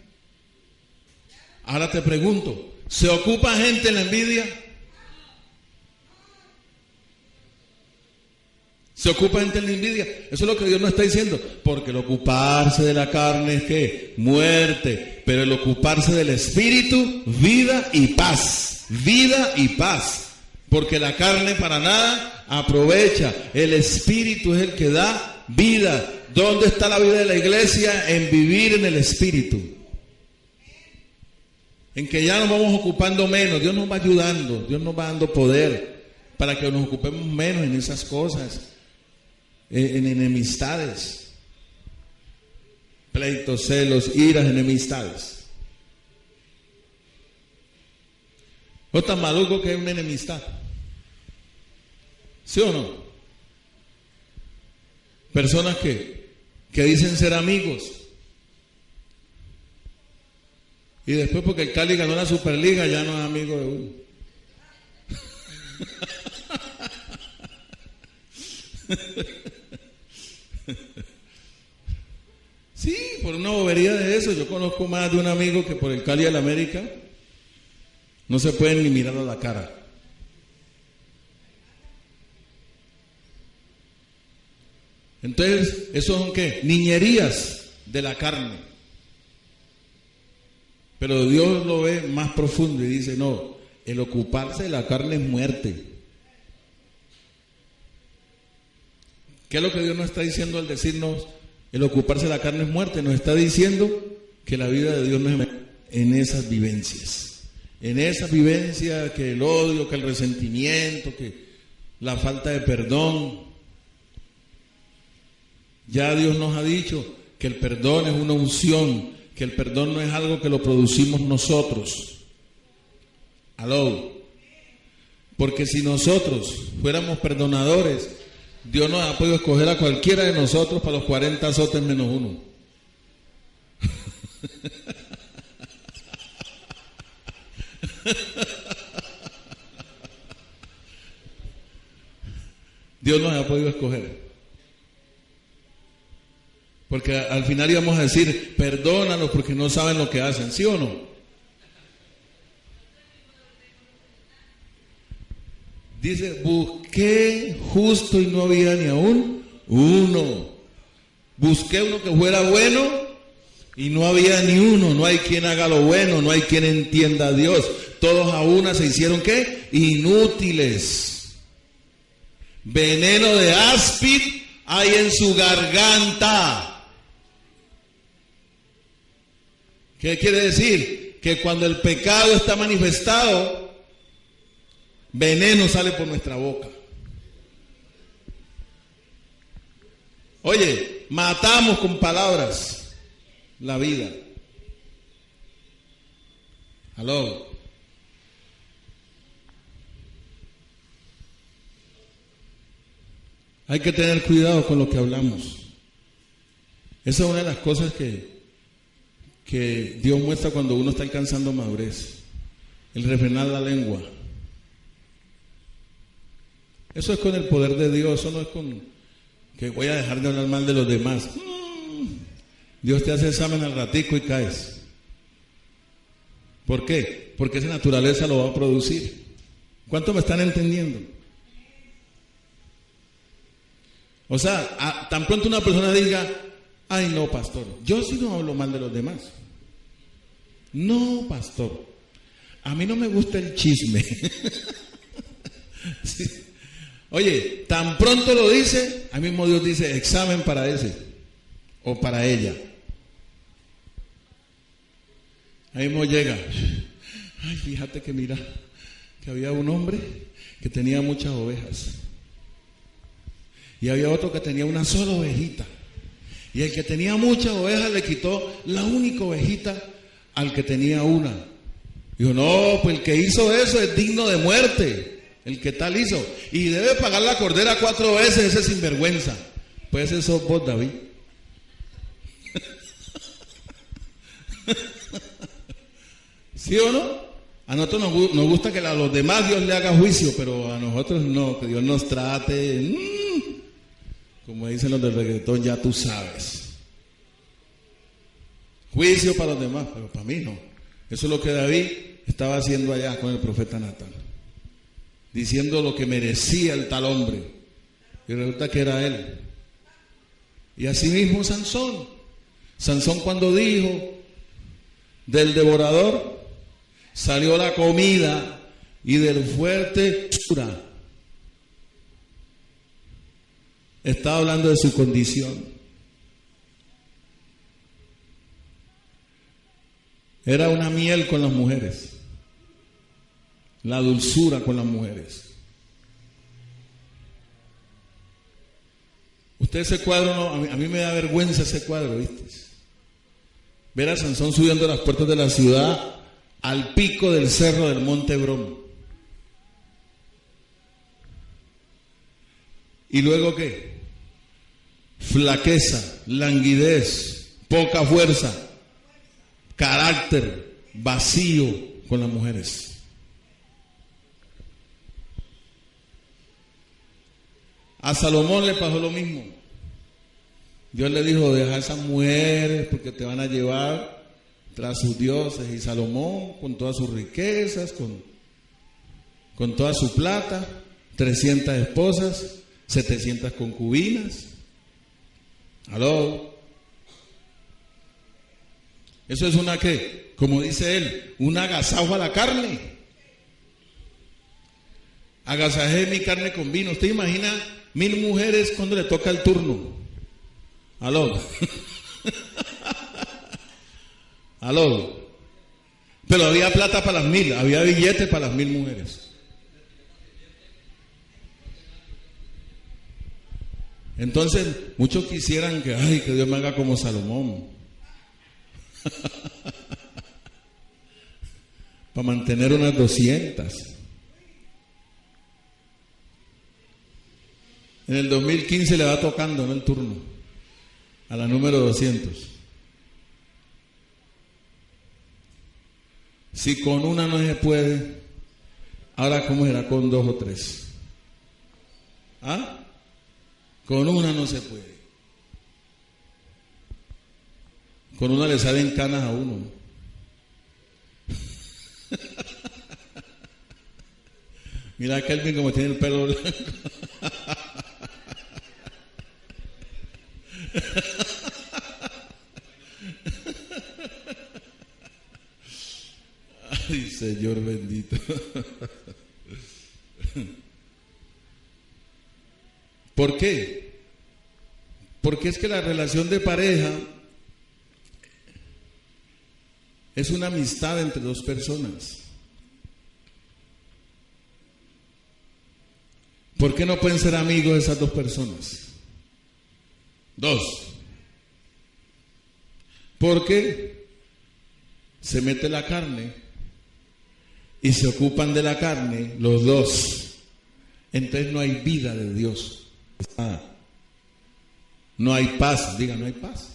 Ahora te pregunto, ¿se ocupa gente en la envidia? ¿Se ocupa gente en la envidia? Eso es lo que Dios nos está diciendo. Porque el ocuparse de la carne es ¿qué? Muerte. Pero el ocuparse del espíritu, vida y paz. Vida y paz. Porque la carne para nada aprovecha. El espíritu es el que da vida. ¿Dónde está la vida de la iglesia? En vivir en el espíritu. En que ya nos vamos ocupando menos. Dios nos va ayudando. Dios nos va dando poder para que nos ocupemos menos en esas cosas. En enemistades, pleitos, celos, iras, enemistades. ¿No es tan maluco que es una enemistad? ¿Sí o no? Personas que dicen ser amigos y después porque el Cali ganó la Superliga ya no es amigo de uno. Sí, por una bobería de eso. Yo conozco más de un amigo que por el Cali del América no se pueden ni mirar a la cara. Entonces, ¿eso son qué? Niñerías de la carne. Pero Dios lo ve más profundo y dice, no, el ocuparse de la carne es muerte. ¿Qué es lo que Dios nos está diciendo al decirnos el ocuparse de la carne es muerte? Nos está diciendo que la vida de Dios no es en esas vivencias. En esa vivencia que el odio, que el resentimiento, que la falta de perdón. Ya Dios nos ha dicho que el perdón es una unción, que el perdón no es algo que lo producimos nosotros. Aló. Porque si nosotros fuéramos perdonadores, Dios nos ha podido escoger a cualquiera de nosotros para los 40 azotes menos uno. Dios nos ha podido escoger. Porque al final íbamos a decir, perdónalos porque no saben lo que hacen, ¿sí o no? Dice, busqué justo y no había ni aún uno. Busqué uno que fuera bueno y no había ni uno. No hay quien haga lo bueno, no hay quien entienda a Dios. Todos a una se hicieron ¿qué? Inútiles. Veneno de áspid hay en su garganta. ¿Qué quiere decir? Que cuando el pecado está manifestado, veneno sale por nuestra boca. Oye, matamos con palabras la vida. Aló. Hay que tener cuidado con lo que hablamos. Esa es una de las cosas que Dios muestra cuando uno está alcanzando madurez. El refrenar la lengua. Eso es con el poder de Dios, eso no es con que voy a dejar de hablar mal de los demás. Dios te hace examen al ratico y caes. ¿Por qué? Porque esa naturaleza lo va a producir. ¿Cuánto me están entendiendo? O sea, tan pronto una persona diga, ay no, pastor, yo sí no hablo mal de los demás. No, pastor, a mí no me gusta el chisme. Sí. Oye, tan pronto lo dice, ahí mismo Dios dice, examen para ese o para ella. Ahí mismo llega, ay, fíjate que mira, que había un hombre que tenía muchas ovejas. Y había otro que tenía una sola ovejita. Y el que tenía muchas ovejas le quitó la única ovejita al que tenía una. Dijo, no, pues el que hizo eso es digno de muerte. El que tal hizo. Y debe pagar la cordera 4 veces ese sinvergüenza. Pues ese sos vos, David. ¿Sí o no? A nosotros nos gusta que a los demás Dios le haga juicio, pero a nosotros no, que Dios nos trate. Como dicen los del reggaetón, ya tú sabes. Juicio para los demás, pero para mí no. Eso es lo que David estaba haciendo allá con el profeta Natán. Diciendo lo que merecía el tal hombre. Y resulta que era él. Y así mismo Sansón. Sansón cuando dijo del devorador, salió la comida y del fuerte estaba hablando de su condición. Era una miel con las mujeres. La dulzura con las mujeres. Usted ese cuadro, no, a mí me da vergüenza ese cuadro, ¿viste? Ver a Sansón subiendo las puertas de la ciudad al pico del cerro del Monte Hebrón. ¿Y luego qué? Flaqueza, languidez, poca fuerza, carácter, vacío con las mujeres. A Salomón le pasó lo mismo. Dios le dijo, deja a esas mujeres porque te van a llevar tras sus dioses. Y Salomón, con todas sus riquezas, con toda su plata, 300 esposas, 700 concubinas. ¿Aló? Eso es una ¿qué? Como dice él, un agasajo a la carne. Agasajé mi carne con vino. ¿Usted imagina 1000 mujeres cuando le toca el turno? ¿Aló? ¿Aló? Pero había plata para las 1000, había billetes para las 1000 mujeres. Entonces, muchos quisieran que Dios me haga como Salomón. Para mantener unas 200. En el 2015 le va tocando, ¿no?, el turno a la número 200. Si con una no se puede, ahora ¿cómo será con 2 o 3? ¿Ah? Con una no se puede. Con una le salen canas a uno. Mira a Kelvin como tiene el pelo blanco. Ay, Señor bendito. ¿Por qué? Porque es que la relación de pareja es una amistad entre dos personas. ¿Por qué no pueden ser amigos esas dos personas? 2. Porque se mete la carne y se ocupan de la carne los dos. Entonces no hay vida de Dios. No hay paz, diga, no hay paz.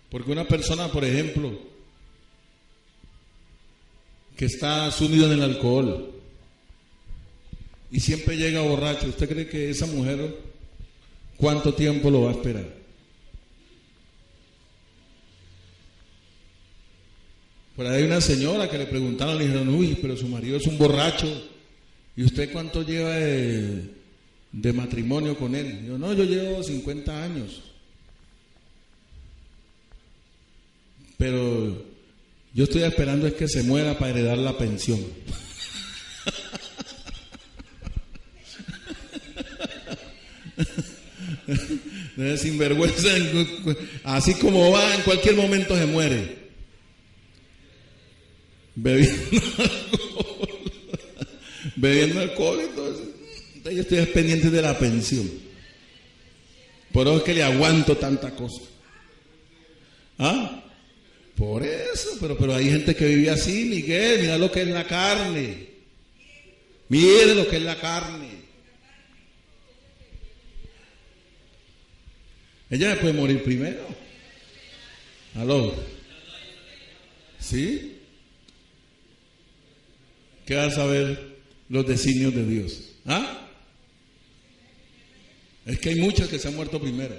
Porque una persona, por ejemplo, que está sumido en el alcohol y siempre llega borracho, ¿usted cree que esa mujer cuánto tiempo lo va a esperar? Por ahí hay una señora que le preguntaron, le dijeron, uy, pero su marido es un borracho, ¿y usted cuánto lleva de matrimonio con él? Yo, no, yo llevo 50 años. Pero yo estoy esperando es que se muera para heredar la pensión. Sinvergüenza, así como va, en cualquier momento se muere. Bebiendo alcohol, entonces yo estoy pendiente de la pensión. Por eso es que le aguanto tanta cosa. ¿Ah? Por eso, pero hay gente que vive así, Miguel, mira lo que es la carne. Mire lo que es la carne. Ella puede morir primero. ¿Aló? ¿Sí? ¿Qué vas a saber los designios de Dios? ¿Ah? Es que hay muchas que se han muerto primero.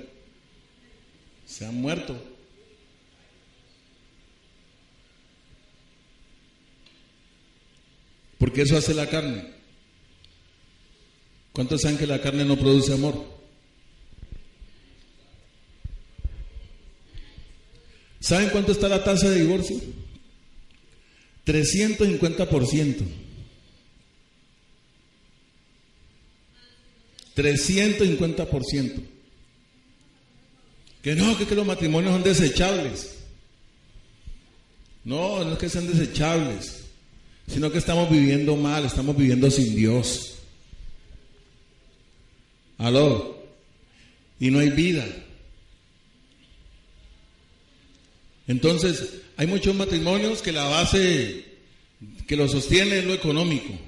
Se han muerto. Porque eso hace la carne. ¿Cuántos saben que la carne no produce amor? ¿Saben cuánto está la tasa de divorcio? 350%. 350%. Que no, que los matrimonios son desechables. No, no es que sean desechables, sino que estamos viviendo mal, estamos viviendo sin Dios. ¿Aló? Y no hay vida. Entonces, hay muchos matrimonios que la base que lo sostiene es lo económico.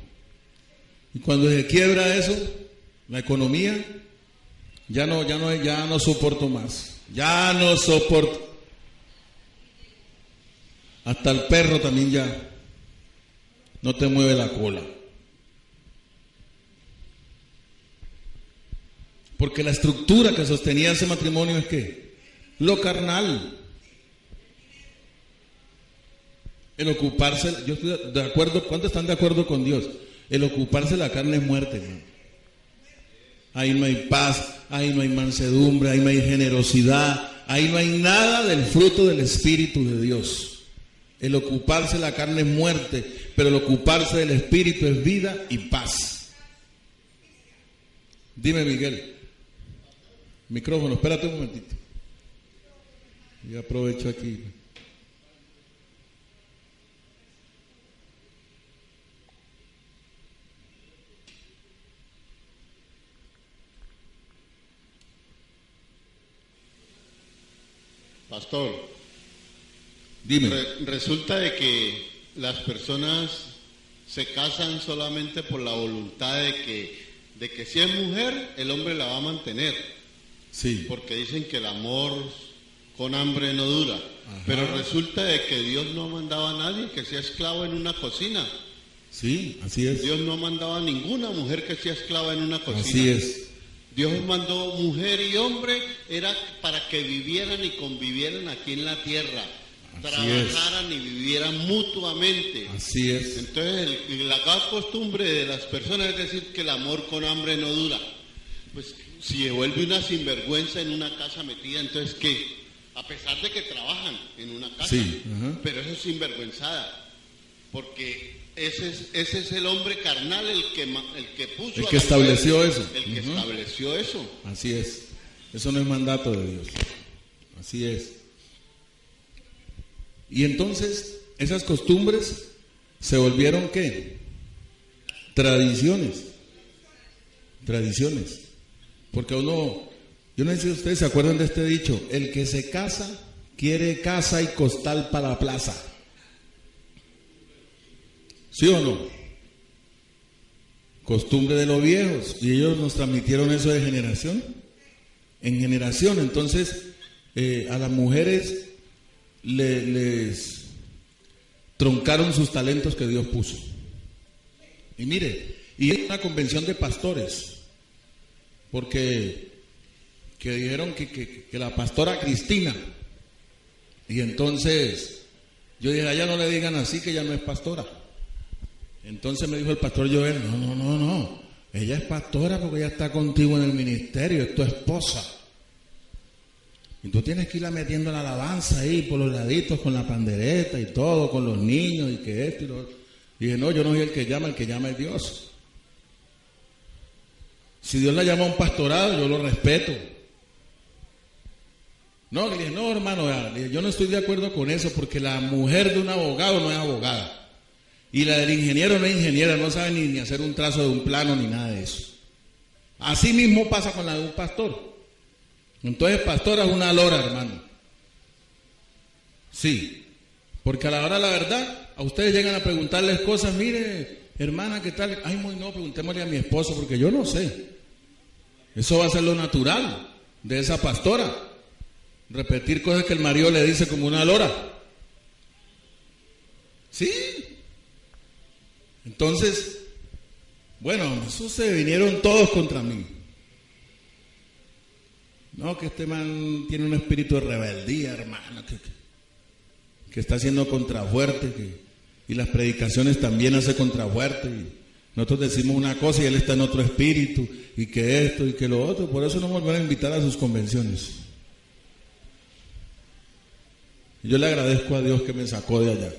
Y cuando se quiebra eso, la economía, ya no soporto más. Ya no soporto. Hasta el perro también ya no te mueve la cola. Porque la estructura que sostenía ese matrimonio es que lo carnal. El ocuparse, yo estoy de acuerdo, ¿cuántos están de acuerdo con Dios? El ocuparse de la carne es muerte, hermano. Ahí no hay paz, ahí no hay mansedumbre, ahí no hay generosidad, ahí no hay nada del fruto del Espíritu de Dios. El ocuparse de la carne es muerte, pero el ocuparse del Espíritu es vida y paz. Dime, Miguel. Micrófono, espérate un momentito. Yo aprovecho aquí. Pastor, dime. Resulta de que las personas se casan solamente por la voluntad de que si es mujer, el hombre la va a mantener. Sí. Porque dicen que el amor con hambre no dura. Ajá. Pero resulta de que Dios no mandaba a nadie que sea esclavo en una cocina. Sí, así es. Dios no mandaba a ninguna mujer que sea esclava en una cocina. Así es. Dios mandó mujer y hombre, era para que vivieran y convivieran aquí en la tierra, trabajaran y vivieran mutuamente. Así es. Entonces, la costumbre de las personas es decir que el amor con hambre no dura. Pues, si se vuelve una sinvergüenza en una casa metida, entonces, ¿qué? A pesar de que trabajan en una casa, sí, pero eso es sinvergüenzada, porque ese es el hombre carnal el que puso, el que estableció eso. El que estableció eso. Así es. Eso no es mandato de Dios. Así es. Y entonces, esas costumbres se volvieron ¿qué? Tradiciones. Tradiciones. Porque uno, yo no sé si ustedes se acuerdan de este dicho: el que se casa quiere casa y costal para la plaza. ¿Sí o no? costumbre de los viejos, y ellos nos transmitieron eso de generación en generación. Entonces a las mujeres les truncaron sus talentos que Dios puso. Y mire, y es una convención de pastores, porque que dijeron que la pastora Cristina, y entonces yo dije, a ella no le digan así, que ella no es pastora. Entonces me dijo el pastor Joel, no, ella es pastora porque ella está contigo en el ministerio, es tu esposa. Y tú tienes que irla metiendo la alabanza ahí por los laditos con la pandereta y todo, con los niños y que esto y lo otro. Y dije, no, yo no soy el que llama es Dios. Si Dios la llama a un pastorado, yo lo respeto. No, le dije, no, hermano, yo no estoy de acuerdo con eso, porque la mujer de un abogado no es abogada. Y la del ingeniero no es ingeniera, no sabe ni hacer un trazo de un plano ni nada de eso. Así mismo pasa con la de un pastor. Entonces, pastora es una lora, hermano. Sí, porque a la hora de la verdad, a ustedes llegan a preguntarles cosas, mire, hermana, ¿qué tal? Ay, no, preguntémosle a mi esposo, porque yo no sé. Eso va a ser lo natural de esa pastora. Repetir cosas que el marido le dice como una lora. Sí. Entonces, bueno, eso se vinieron todos contra mí. No, que este man tiene un espíritu de rebeldía, hermano, que está haciendo contrafuerte, y las predicaciones también hace contrafuerte, y nosotros decimos una cosa y él está en otro espíritu, y que esto y que lo otro. Por eso no me van a invitar a sus convenciones. Yo le agradezco a Dios que me sacó de allá.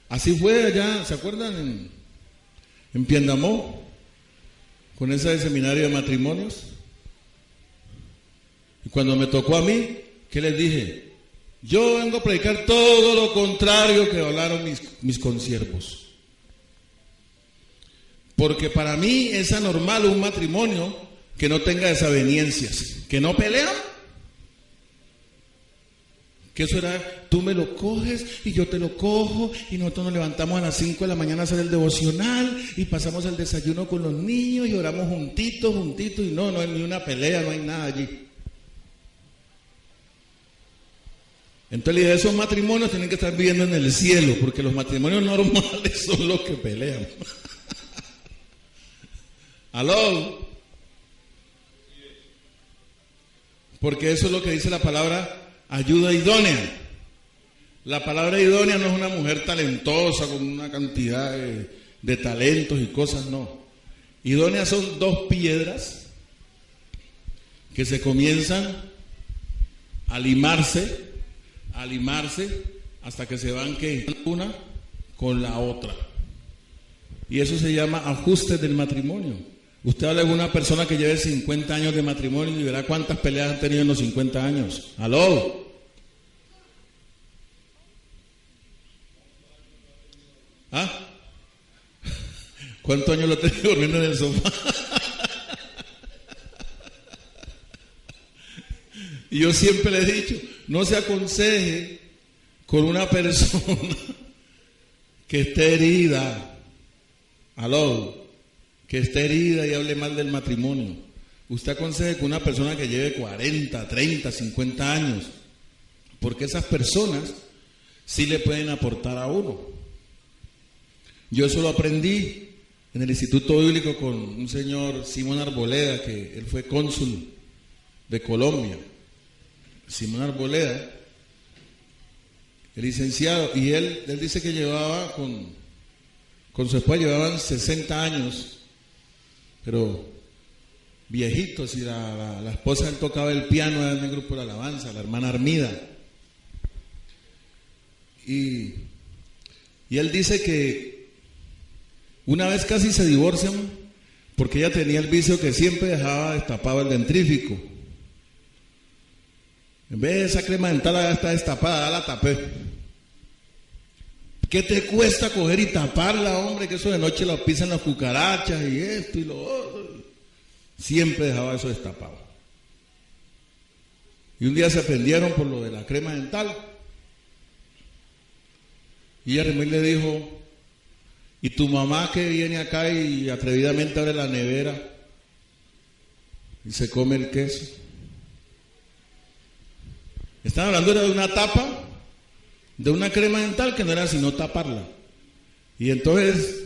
Así fue allá, ¿se acuerdan? En Piendamó, con ese seminario de matrimonios. Y cuando me tocó a mí, ¿qué les dije? Yo vengo a predicar todo lo contrario que hablaron mis consiervos. Porque para mí es anormal un matrimonio que no tenga desavenencias, que no pelean. Que eso era, tú me lo coges y yo te lo cojo, y nosotros nos levantamos a las 5 de la mañana a hacer el devocional y pasamos el desayuno con los niños y oramos juntitos, y no hay ni una pelea, no hay nada allí. Entonces esos matrimonios tienen que estar viviendo en el cielo, porque los matrimonios normales son los que pelean. ¿Aló? Porque eso es lo que dice la palabra ayuda idónea. La palabra idónea no es una mujer talentosa con una cantidad de talentos y cosas, no. Idóneas son dos piedras que se comienzan a limarse hasta que se van una con la otra. Y eso se llama ajustes del matrimonio. Usted habla con una persona que lleve 50 años de matrimonio y verá cuántas peleas han tenido en los 50 años. ¿Aló? ¿Ah? ¿Cuántos años lo he tenido durmiendo en el sofá? Y yo siempre le he dicho, no se aconseje con una persona que esté herida. ¿Aló? Que esté herida y hable mal del matrimonio. Usted aconseje con una persona que lleve 40, 30, 50 años, porque esas personas sí le pueden aportar a uno. Yo eso lo aprendí en el Instituto Bíblico con un señor Simón Arboleda, que él fue cónsul de Colombia. Simón Arboleda, el licenciado, y él dice que llevaba con su esposa, llevaban 60 años, pero viejitos, y la esposa él tocaba el piano en el grupo de la alabanza, la hermana Armida. Y él dice que una vez casi se divorcian porque ella tenía el vicio que siempre dejaba destapado el dentrífico. En vez de esa crema dental ya está destapada, ya la tapé. ¿Qué te cuesta coger y taparla, hombre? Que eso de noche la pisan las cucarachas y esto y lo otro. Siempre dejaba eso destapado. Y un día se prendieron por lo de la crema dental. Y ella le dijo, Y tu mamá que viene acá y atrevidamente abre la nevera y se come el queso. Están hablando de una tapa, de una crema dental que no era sino taparla. Y entonces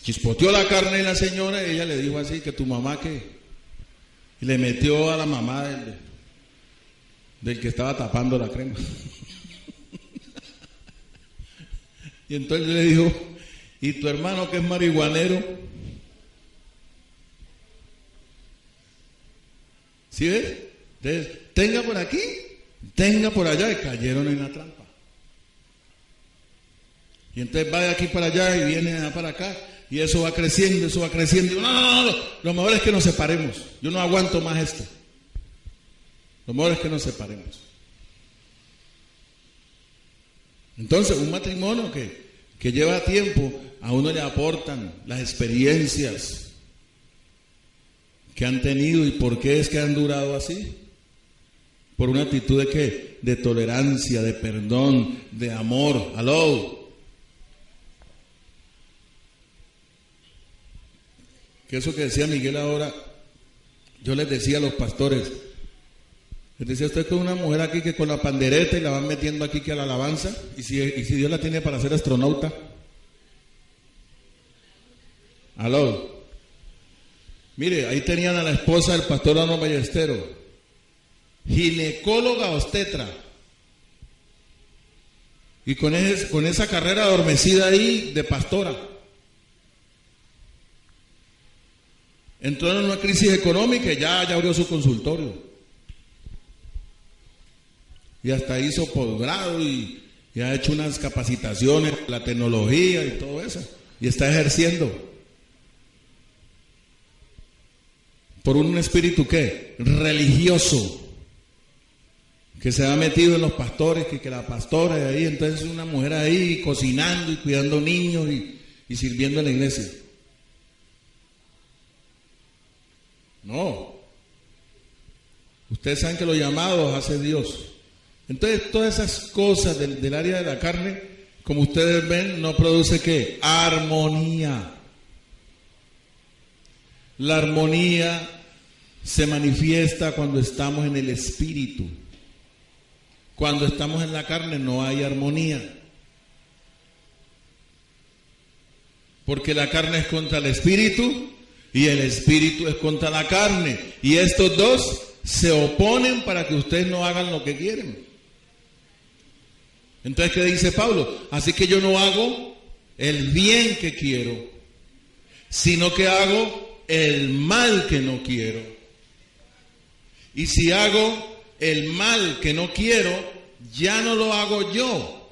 chispoteó la carne de la señora y ella le dijo así, que tu mamá que... Y le metió a la mamá del que estaba tapando la crema. Y entonces le dijo, ¿y tu hermano que es marihuanero? ¿Sí ves? Entonces, tenga por aquí, tenga por allá, y cayeron en la trampa. Y entonces va de aquí para allá y viene de allá para acá, y eso va creciendo, eso va creciendo. Y no, lo mejor es que nos separemos. Yo no aguanto más esto. Lo mejor es que nos separemos. Entonces, un matrimonio que lleva tiempo, a uno le aportan las experiencias que han tenido y por qué es que han durado así. Por una actitud de ¿qué? De tolerancia, de perdón, de amor. ¡Aló! Que eso que decía Miguel ahora, yo les decía a los pastores, les decía, usted con una mujer aquí que con la pandereta y la van metiendo aquí que a la alabanza, y si Dios la tiene para ser astronauta. Aló. Mire, ahí tenían a la esposa del pastor Ano Ballestero, ginecóloga obstetra, y con esa carrera adormecida ahí de pastora. Entró en una crisis económica y ya abrió su consultorio. Y hasta hizo posgrado y ha hecho unas capacitaciones, la tecnología y todo eso. Y está ejerciendo. Por un espíritu ¿qué? Religioso. Que se ha metido en los pastores, que la pastora de ahí, entonces una mujer ahí cocinando y cuidando niños y sirviendo en la iglesia. No. Ustedes saben que los llamados hace Dios. Entonces todas esas cosas del área de la carne, como ustedes ven, no produce ¿qué? Armonía. La armonía se manifiesta cuando estamos en el espíritu. Cuando estamos en la carne no hay armonía. Porque la carne es contra el espíritu y el espíritu es contra la carne. Y estos dos se oponen para que ustedes no hagan lo que quieren. Entonces, ¿qué dice Pablo? Así que yo no hago el bien que quiero, sino que hago el mal que no quiero. Y si hago el mal que no quiero, ya no lo hago yo,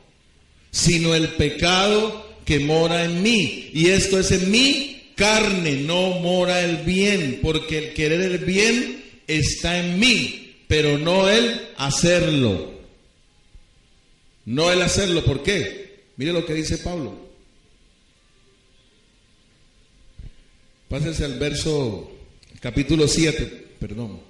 sino el pecado que mora en mí. Y esto es en mi carne, no mora el bien, porque el querer el bien está en mí, pero no el hacerlo. No el hacerlo, ¿por qué? Mire lo que dice Pablo. Pásense al capítulo 7, perdón.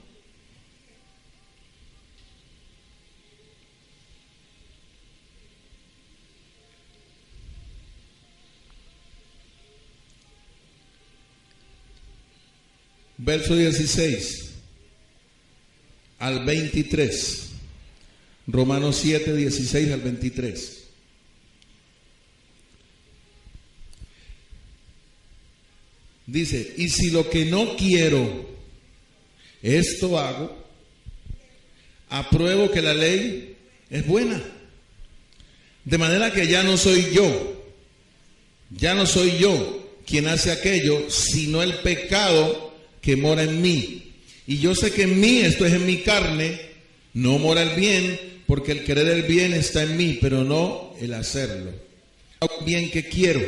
Verso 16 al 23. Romanos 7, 16 al 23. Dice, y si lo que no quiero, esto hago, apruebo que la ley es buena. De manera que ya no soy yo quien hace aquello, sino el pecado que mora en mí. Y yo sé que en mí, esto es en mi carne, no mora el bien, porque el querer el bien está en mí, pero no el hacerlo. Hago el bien que quiero,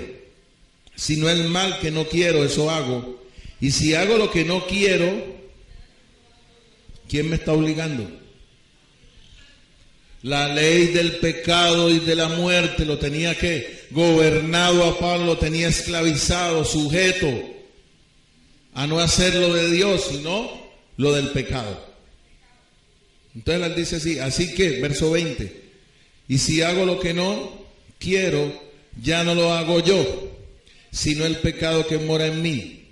sino el mal que no quiero, eso hago. Y si hago lo que no quiero, ¿quién me está obligando? La ley del pecado y de la muerte lo tenía que gobernado a Pablo, lo tenía esclavizado, sujeto a no hacer lo de Dios, sino lo del pecado. Entonces él dice así, así que, verso 20, y si hago lo que no quiero, ya no lo hago yo, sino el pecado que mora en mí.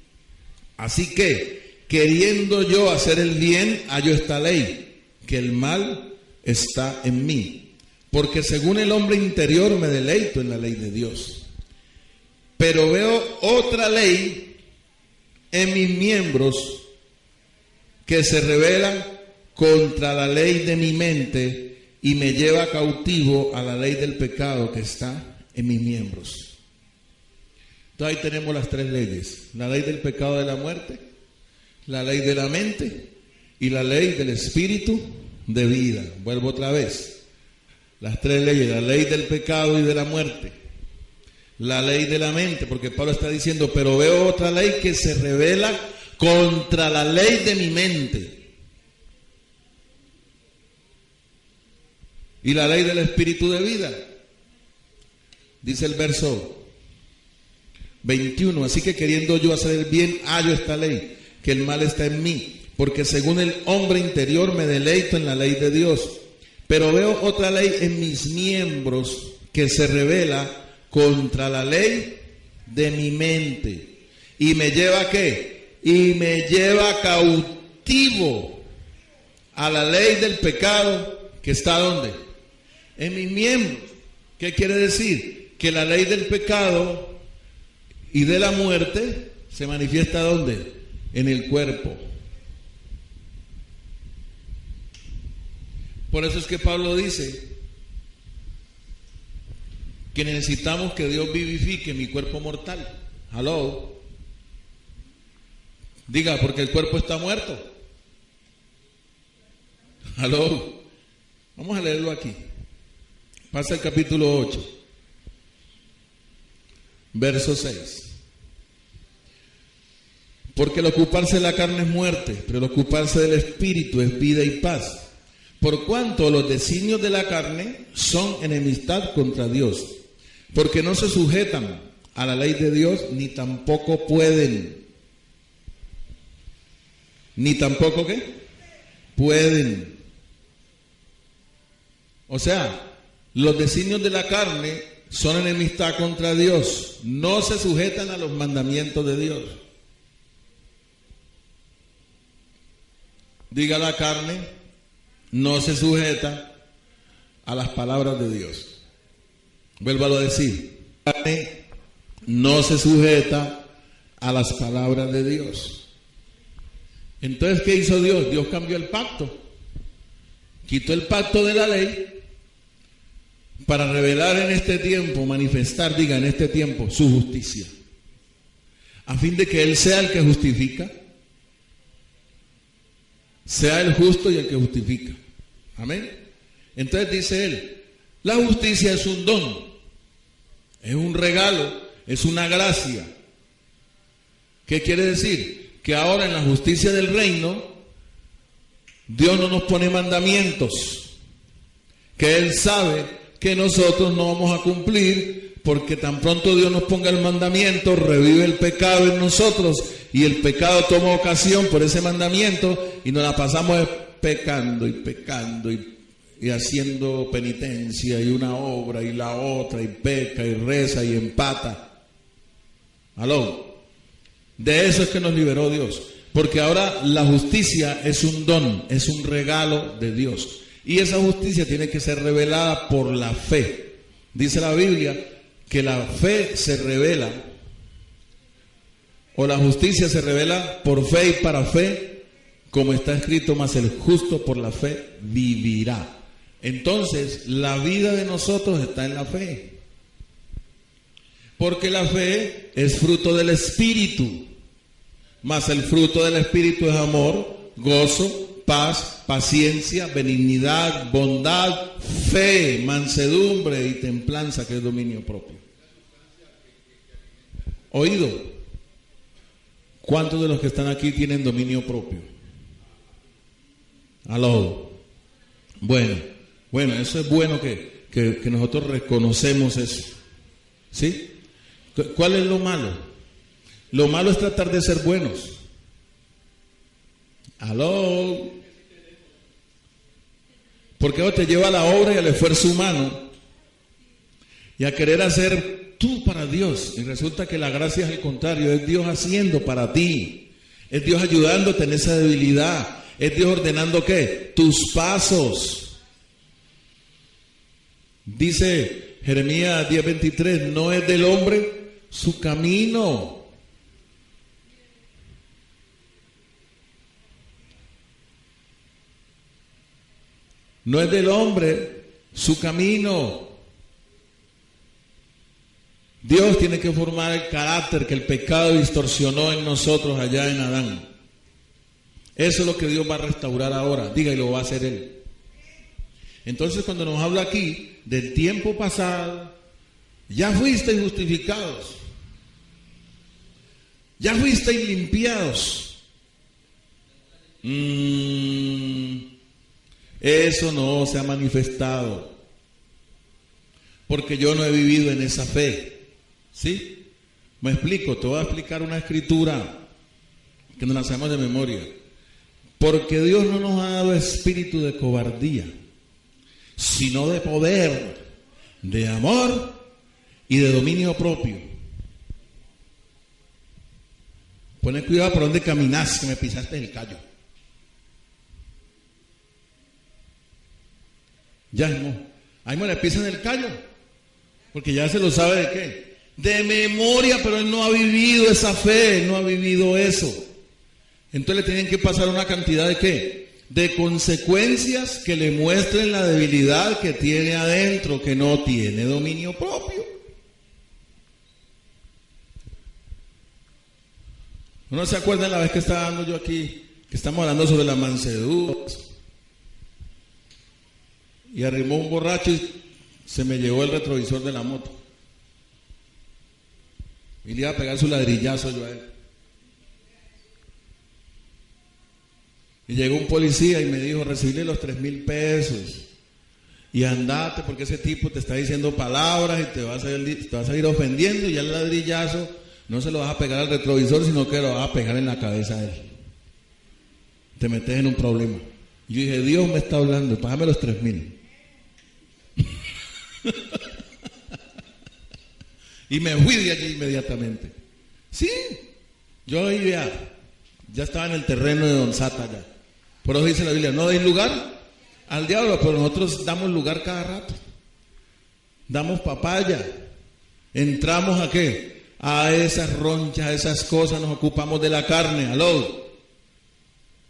Así que, queriendo yo hacer el bien, hallo esta ley, que el mal está en mí. Porque según el hombre interior me deleito en la ley de Dios. Pero veo otra ley en mis miembros que se rebela contra la ley de mi mente y me lleva cautivo a la ley del pecado que está en mis miembros. Entonces ahí tenemos las tres leyes: la ley del pecado de la muerte, la ley de la mente y la ley del espíritu de vida. Vuelvo otra vez: las tres leyes, la ley del pecado y de la muerte, la ley de la mente, porque Pablo está diciendo, pero veo otra ley que se revela contra la ley de mi mente, y la ley del espíritu de vida. Dice el verso 21, así que queriendo yo hacer el bien, hallo esta ley, que el mal está en mí, porque según el hombre interior me deleito en la ley de Dios. Pero veo otra ley en mis miembros que se revela contra la ley de mi mente. ¿Y me lleva a qué? Y me lleva cautivo a la ley del pecado que está ¿dónde? En mis miembros. ¿Qué quiere decir? Que la ley del pecado y de la muerte se manifiesta ¿dónde? En el cuerpo. Por eso es que Pablo dice que necesitamos que Dios vivifique mi cuerpo mortal. Hello. Diga, porque el cuerpo está muerto. Hello. Vamos a leerlo aquí. Pasa el capítulo 8, verso 6. Porque el ocuparse de la carne es muerte, pero el ocuparse del espíritu es vida y paz. Por cuanto los designios de la carne son enemistad contra Dios, porque no se sujetan a la ley de Dios, ni tampoco pueden. Ni tampoco ¿qué? Pueden. O sea, los designios de la carne son enemistad contra Dios, no se sujetan a los mandamientos de Dios. Diga, la carne no se sujeta a las palabras de Dios. Vuélvalo a decir: la carne no se sujeta a las palabras de Dios. Entonces, ¿qué hizo Dios? Dios cambió el pacto. Quitó el pacto de la ley para revelar en este tiempo, manifestar, diga, en este tiempo, su justicia. A fin de que Él sea el que justifica, sea el justo y el que justifica. Amén. Entonces dice él, la justicia es un don, es un regalo, es una gracia. ¿Qué quiere decir? Que ahora en la justicia del reino, Dios no nos pone mandamientos, que Él sabe que nosotros no vamos a cumplir, porque tan pronto Dios nos ponga el mandamiento, revive el pecado en nosotros, y el pecado toma ocasión por ese mandamiento, y nos la pasamos pecando y pecando y haciendo penitencia, y una obra y la otra, y peca y reza y empata. ¿Aló? De eso es que nos liberó Dios, porque ahora la justicia es un don, es un regalo de Dios, y esa justicia tiene que ser revelada por la fe. Dice la Biblia que la fe se revela, o la justicia se revela por fe y para fe, como está escrito, mas el justo por la fe vivirá. Entonces, la vida de nosotros está en la fe, porque la fe es fruto del Espíritu, mas el fruto del Espíritu es amor, gozo, paz, paciencia, benignidad, bondad, fe, mansedumbre y templanza, que es dominio propio. Oído, ¿cuántos de los que están aquí tienen dominio propio? Aló. Bueno, eso es bueno que nosotros reconocemos eso. ¿Sí? ¿Cuál es lo malo? Lo malo es tratar de ser buenos. Aló. Porque eso te lleva a la obra y al esfuerzo humano y a querer hacer tú para Dios. Y resulta que la gracia es el contrario, es Dios haciendo para ti. Es Dios ayudándote en esa debilidad. Es Dios ordenando ¿qué? Tus pasos. Dice Jeremías 10:23, no es del hombre su camino. No es del hombre su camino. Dios tiene que formar el carácter que el pecado distorsionó en nosotros allá en Adán. Eso es lo que Dios va a restaurar ahora. Diga, y lo va a hacer Él. Entonces, cuando nos habla aquí del tiempo pasado, ya fuisteis justificados. Ya fuisteis limpiados. Eso no se ha manifestado. Porque yo no he vivido en esa fe. ¿Sí? Me explico, te voy a explicar una escritura que nos la hacemos de memoria. Porque Dios no nos ha dado espíritu de cobardía, sino de poder, de amor y de dominio propio. Poné cuidado por donde caminas, que me pisaste el callo. Ya, ahí me le pisan el callo, porque ya se lo sabe de qué. De memoria, pero él no ha vivido esa fe, no ha vivido eso. Entonces le tienen que pasar una cantidad de ¿qué? De consecuencias que le muestren la debilidad que tiene adentro, que no tiene dominio propio. ¿No se acuerdan la vez que estaba dando yo aquí, que estamos hablando sobre la mansedumbre? Y arrimó un borracho y se me llevó el retrovisor de la moto. Y le iba a pegar su ladrillazo yo a él. Y llegó un policía y me dijo, recibirle los 3,000 pesos. Y andate, porque ese tipo te está diciendo palabras y te vas a ir ofendiendo, y ya el ladrillazo no se lo vas a pegar al retrovisor, sino que lo vas a pegar en la cabeza a él. Te metes en un problema. Y yo dije, Dios me está hablando, págame los 3,000. Y me fui de allí inmediatamente. Sí, yo ahí ya estaba en el terreno de Don Sata ya. Por eso dice la Biblia, no deis lugar al diablo, pero nosotros damos lugar cada rato. Damos papaya. Entramos a ¿qué? A esas ronchas, a esas cosas, nos ocupamos de la carne. ¿Aló?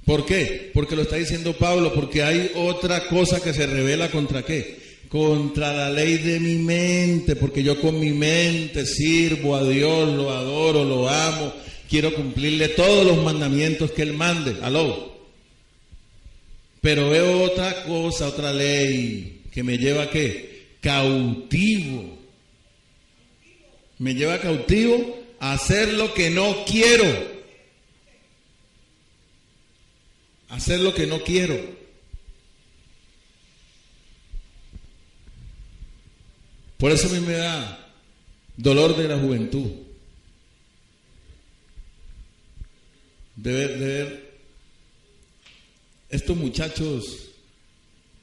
¿Por qué? Porque lo está diciendo Pablo, porque hay otra cosa que se revela contra ¿qué? Contra la ley de mi mente, porque yo con mi mente sirvo a Dios, lo adoro, lo amo, quiero cumplirle todos los mandamientos que Él mande. ¿Aló? Pero veo otra cosa, otra ley, que me lleva ¿a qué? Cautivo. Me lleva cautivo a hacer lo que no quiero. Hacer lo que no quiero. Por eso a mí me da dolor de la juventud. De ver estos muchachos,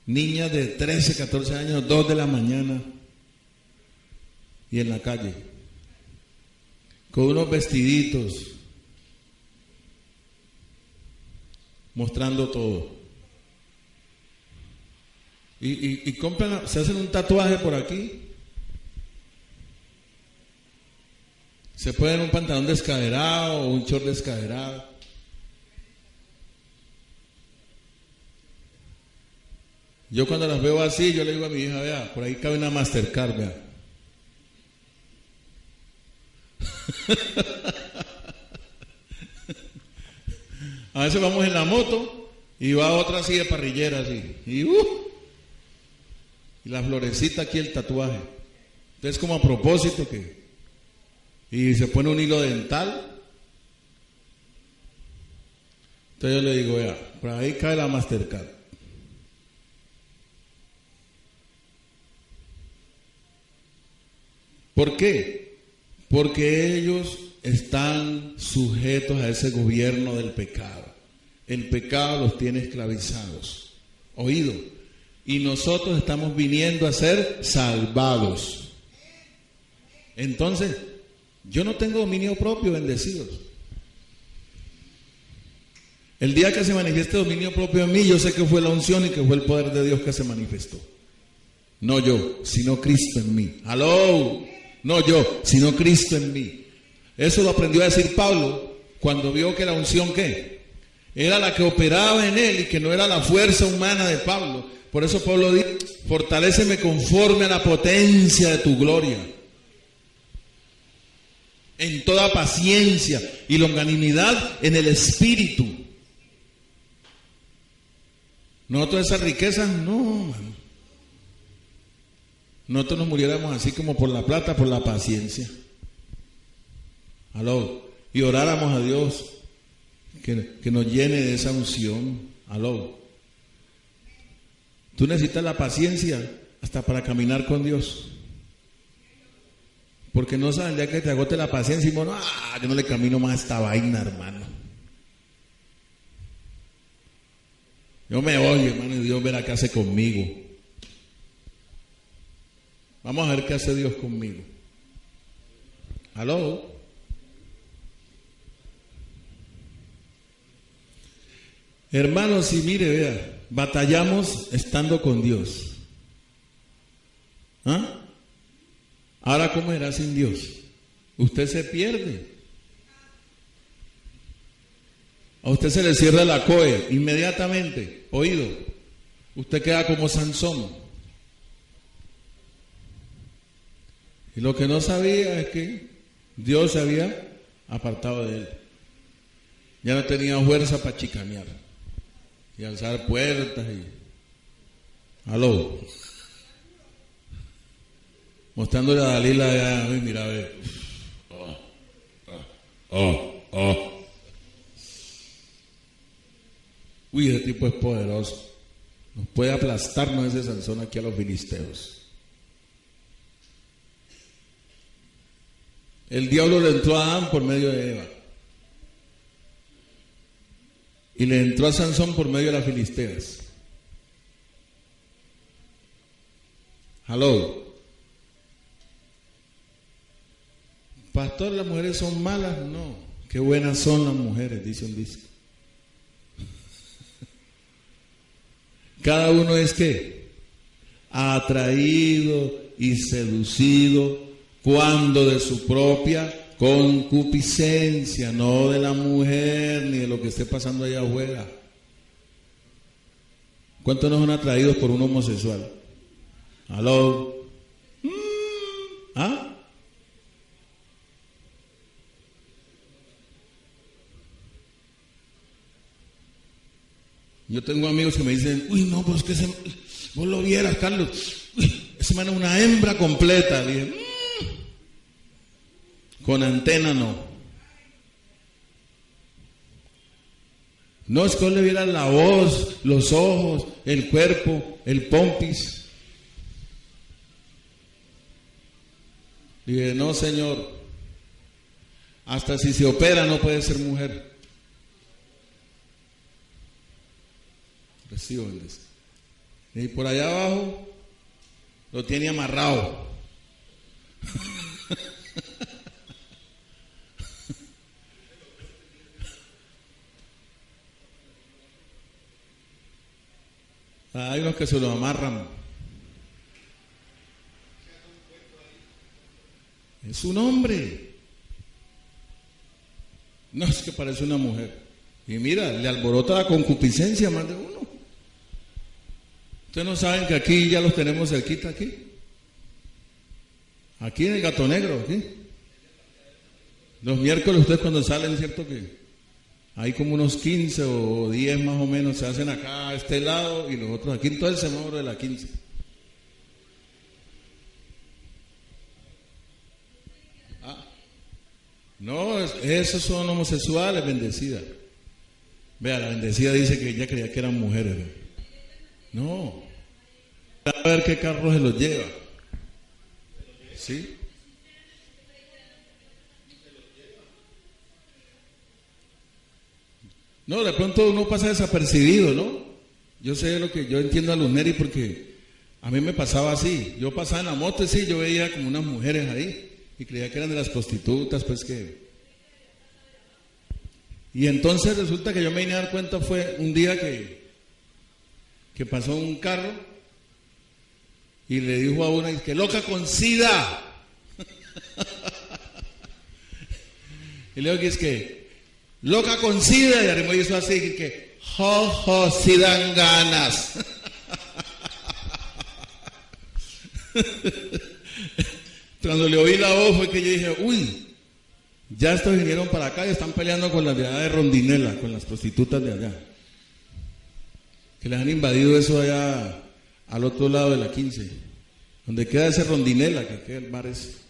niñas de 13, 14 años, 2 de la mañana, y en la calle, con unos vestiditos, mostrando todo. Y compran, se hacen un tatuaje por aquí. Se ponen un pantalón descaderado o un short descaderado. Yo cuando las veo así, yo le digo a mi hija, vea, por ahí cabe una Mastercard, vea. A veces vamos en la moto y va otra así de parrillera así. Y la florecita aquí, el tatuaje. Entonces como a propósito que... Y se pone un hilo dental. Entonces yo le digo, vea, por ahí cae la Mastercard. ¿Por qué? Porque ellos están sujetos a ese gobierno del pecado. El pecado los tiene esclavizados. Oído. Y nosotros estamos viniendo a ser salvados. Entonces, yo no tengo dominio propio, bendecidos. El día que se manifieste dominio propio en mí, yo sé que fue la unción y que fue el poder de Dios que se manifestó. No yo, sino Cristo en mí. ¡Aló! No yo, sino Cristo en mí. Eso lo aprendió a decir Pablo cuando vio que la unción, ¿qué? Era la que operaba en él y que no era la fuerza humana de Pablo. Por eso Pablo dice, fortaléceme conforme a la potencia de tu gloria, en toda paciencia y longanimidad en el Espíritu. Nosotros esas riquezas, no, mano. Nosotros nos muriéramos así como por la plata, por la paciencia. Aló. Y oráramos a Dios que nos llene de esa unción. Aló. Tú necesitas la paciencia hasta para caminar con Dios. Porque no sabes, ya que te agote la paciencia y bueno, yo no le camino más a esta vaina, hermano. Yo me voy, hermano, y Dios verá qué hace conmigo. Vamos a ver qué hace Dios conmigo. ¿Aló? Hermanos, y mire, vea, batallamos estando con Dios. ¿Ah? Ahora, ¿cómo era sin Dios? Usted se pierde. A usted se le cierra la coe inmediatamente, oído. Usted queda como Sansón. Y lo que no sabía es que Dios se había apartado de él. Ya no tenía fuerza para chicanear y alzar puertas y... Aló. Mostrándole a Dalila allá, mira, a ver. Uy, ese tipo es poderoso. Nos puede aplastarnos ese Sansón aquí a los filisteos. El diablo le entró a Adán por medio de Eva. Y le entró a Sansón por medio de las filisteas. Hello. Pastor, ¿las mujeres son malas? No. Qué buenas son las mujeres, dice un disco. Cada uno es ¿qué? Atraído y seducido cuando de su propia concupiscencia, no de la mujer ni de lo que esté pasando allá afuera. ¿Cuántos no son atraídos por un homosexual? ¿Aló? ¿Ah? Yo tengo amigos que me dicen, uy, no, pues que vos lo vieras, Carlos, uy, ese man es una hembra completa. Dije, con antena no. No es que vos le vieras la voz, los ojos, el cuerpo, el pompis. Dije, no, señor, hasta si se opera no puede ser mujer. Recibo el deseo. Y por allá abajo lo tiene amarrado. Hay unos que se lo amarran. Es un hombre. No, es que parece una mujer. Y mira, le alborota la concupiscencia más de uno. Ustedes no saben que aquí ya los tenemos cerquita, aquí. Aquí en el Gato Negro, aquí. Los miércoles ustedes cuando salen, ¿cierto que? Hay como unos 15 o 10 más o menos, se hacen acá a este lado y los otros aquí en todo el semáforo de la 15. No, esos son homosexuales, bendecidas. Vea, la bendecida dice que ella creía que eran mujeres. ¿Ve? No. A ver qué carro se los lleva. ¿Sí? No, de pronto uno pasa desapercibido, ¿no? Yo sé lo que yo entiendo a Luneri porque a mí me pasaba así. Yo pasaba en la moto y sí, yo veía como unas mujeres ahí. y creía que eran de las prostitutas, pues que... Y entonces resulta que yo me vine a dar cuenta, fue un día que pasó un carro y le dijo a una, que loca con sida. Y le digo que es que loca con sida, y arrimó y hizo así, que jo, si dan ganas. Cuando le oí la voz fue que yo dije, uy, ya estos vinieron para acá y están peleando con las de allá de Rondinela, con las prostitutas de allá, que les han invadido eso allá al otro lado de la 15, donde queda ese Rondinela, que queda el bar ese.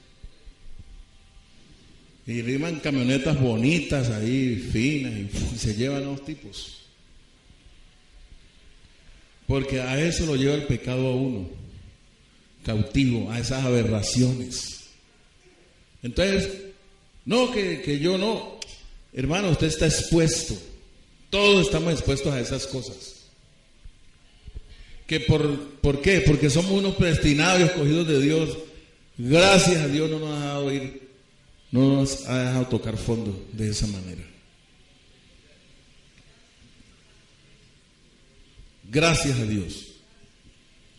Y riman camionetas bonitas ahí, finas, y se llevan a los tipos. Porque a eso lo lleva el pecado a uno, cautivo, a esas aberraciones. Entonces, no, que yo no. Hermano, usted está expuesto. Todos estamos expuestos a esas cosas. ¿Por qué? Porque somos unos predestinados y escogidos de Dios. Gracias a Dios no nos ha dejado ir, no nos ha dejado tocar fondo de esa manera. Gracias a Dios.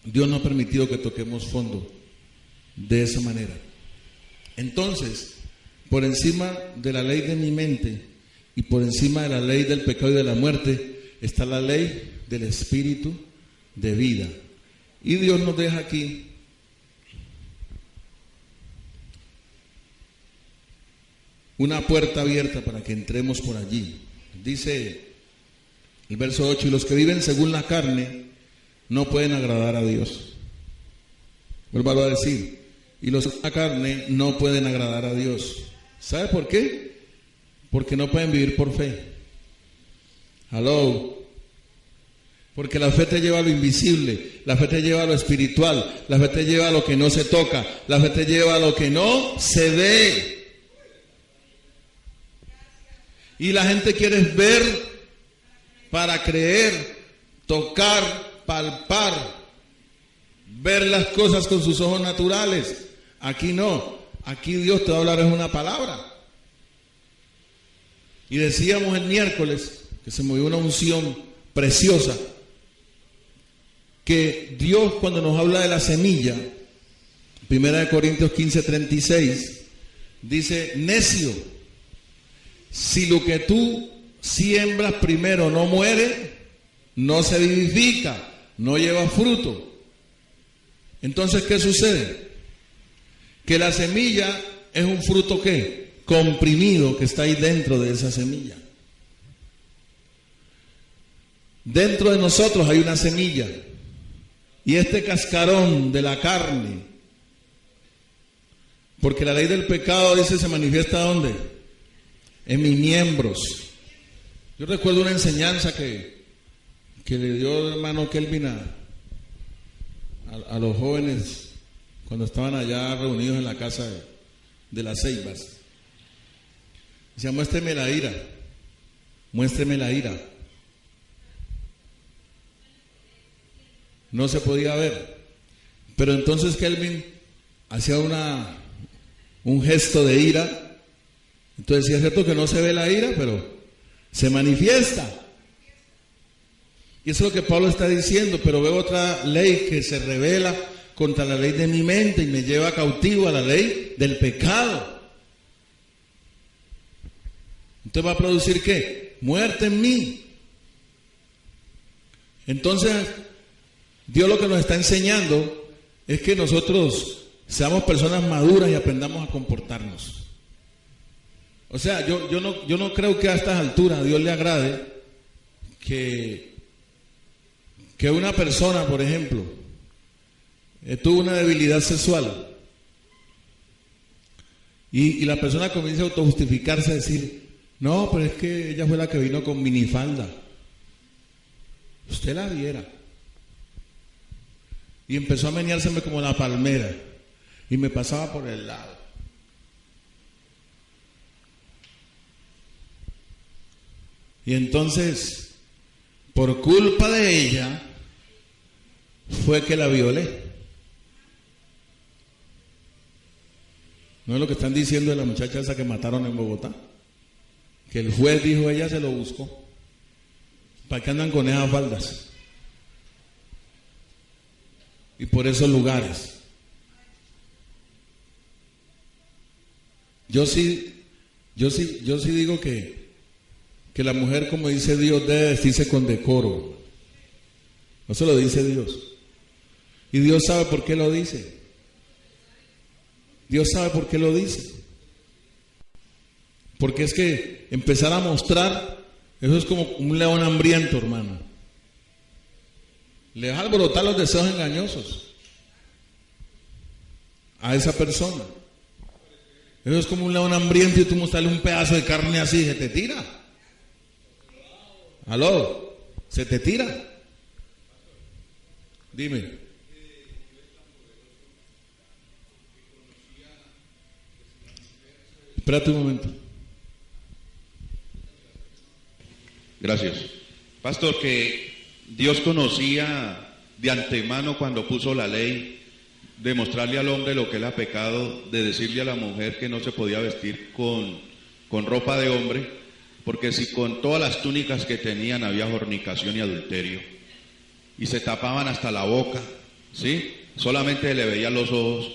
Dios no ha permitido que toquemos fondo de esa manera. Entonces, por encima de la ley de mi mente y por encima de la ley del pecado y de la muerte está la ley del espíritu de vida. Y Dios nos deja aquí una puerta abierta para que entremos por allí. Dice el verso 8, y los que viven según la carne no pueden agradar a Dios. Vuelvo a decir, y los de la carne no pueden agradar a Dios. ¿Sabe por qué? Porque no pueden vivir por fe. Hello. Porque la fe te lleva a lo invisible, la fe te lleva a lo espiritual, la fe te lleva a lo que no se toca, la fe te lleva a lo que no se ve. Y la gente quiere ver para creer, tocar, palpar, ver las cosas con sus ojos naturales. Aquí no, aquí Dios te va a hablar en una palabra. Y decíamos el miércoles que se movió una unción preciosa, que Dios cuando nos habla de la semilla, 1 Corintios 15:36, dice, necio, si lo que tú siembras primero no muere, no se vivifica, no lleva fruto. Entonces, ¿qué sucede? Que la semilla es un fruto ¿qué? Comprimido, que está ahí dentro de esa semilla. Dentro de nosotros hay una semilla. Y este cascarón de la carne, porque la ley del pecado dice se manifiesta ¿dónde? En mis miembros. Yo recuerdo una enseñanza que le dio el hermano Kelvin a los jóvenes cuando estaban allá reunidos en la casa de las Ceibas. Decía, muéstreme la ira, muéstreme la ira. No se podía ver. Pero entonces Kelvin hacía un gesto de ira. Entonces sí es cierto que no se ve la ira, pero se manifiesta. Y eso es lo que Pablo está diciendo, pero veo otra ley que se revela contra la ley de mi mente y me lleva cautivo a la ley del pecado. Entonces va a producir ¿qué? Muerte en mí. Entonces Dios lo que nos está enseñando es que nosotros seamos personas maduras y aprendamos a comportarnos. O sea, yo no creo que a estas alturas a Dios le agrade que una persona, por ejemplo, tuvo una debilidad sexual y la persona comienza a autojustificarse, a decir, no, pero es que ella fue la que vino con minifalda. Usted la viera. Y empezó a meneárseme como la palmera. Y me pasaba por el lado. Y entonces, por culpa de ella, fue que la violé. ¿No es lo que están diciendo de la muchacha esa que mataron en Bogotá? Que el juez dijo, ella se lo buscó. ¿Para qué andan con esas faldas? Y por esos lugares. Yo sí digo que la mujer, como dice Dios, debe vestirse con decoro. Eso lo dice Dios. Y Dios sabe por qué lo dice. Dios sabe por qué lo dice. Porque es que empezar a mostrar, eso es como un león hambriento, hermano. Le vas a alborotar los deseos engañosos a esa persona. Eso es como un león hambriento y tú mostrarle un pedazo de carne así, se te tira. ¿Aló? ¿Se te tira? Dime. Espérate un momento. Gracias. Pastor, que Dios conocía de antemano cuando puso la ley de mostrarle al hombre lo que era pecado, de decirle a la mujer que no se podía vestir con ropa de hombre, porque si con todas las túnicas que tenían había fornicación y adulterio, y se tapaban hasta la boca, ¿sí? Solamente le veían los ojos.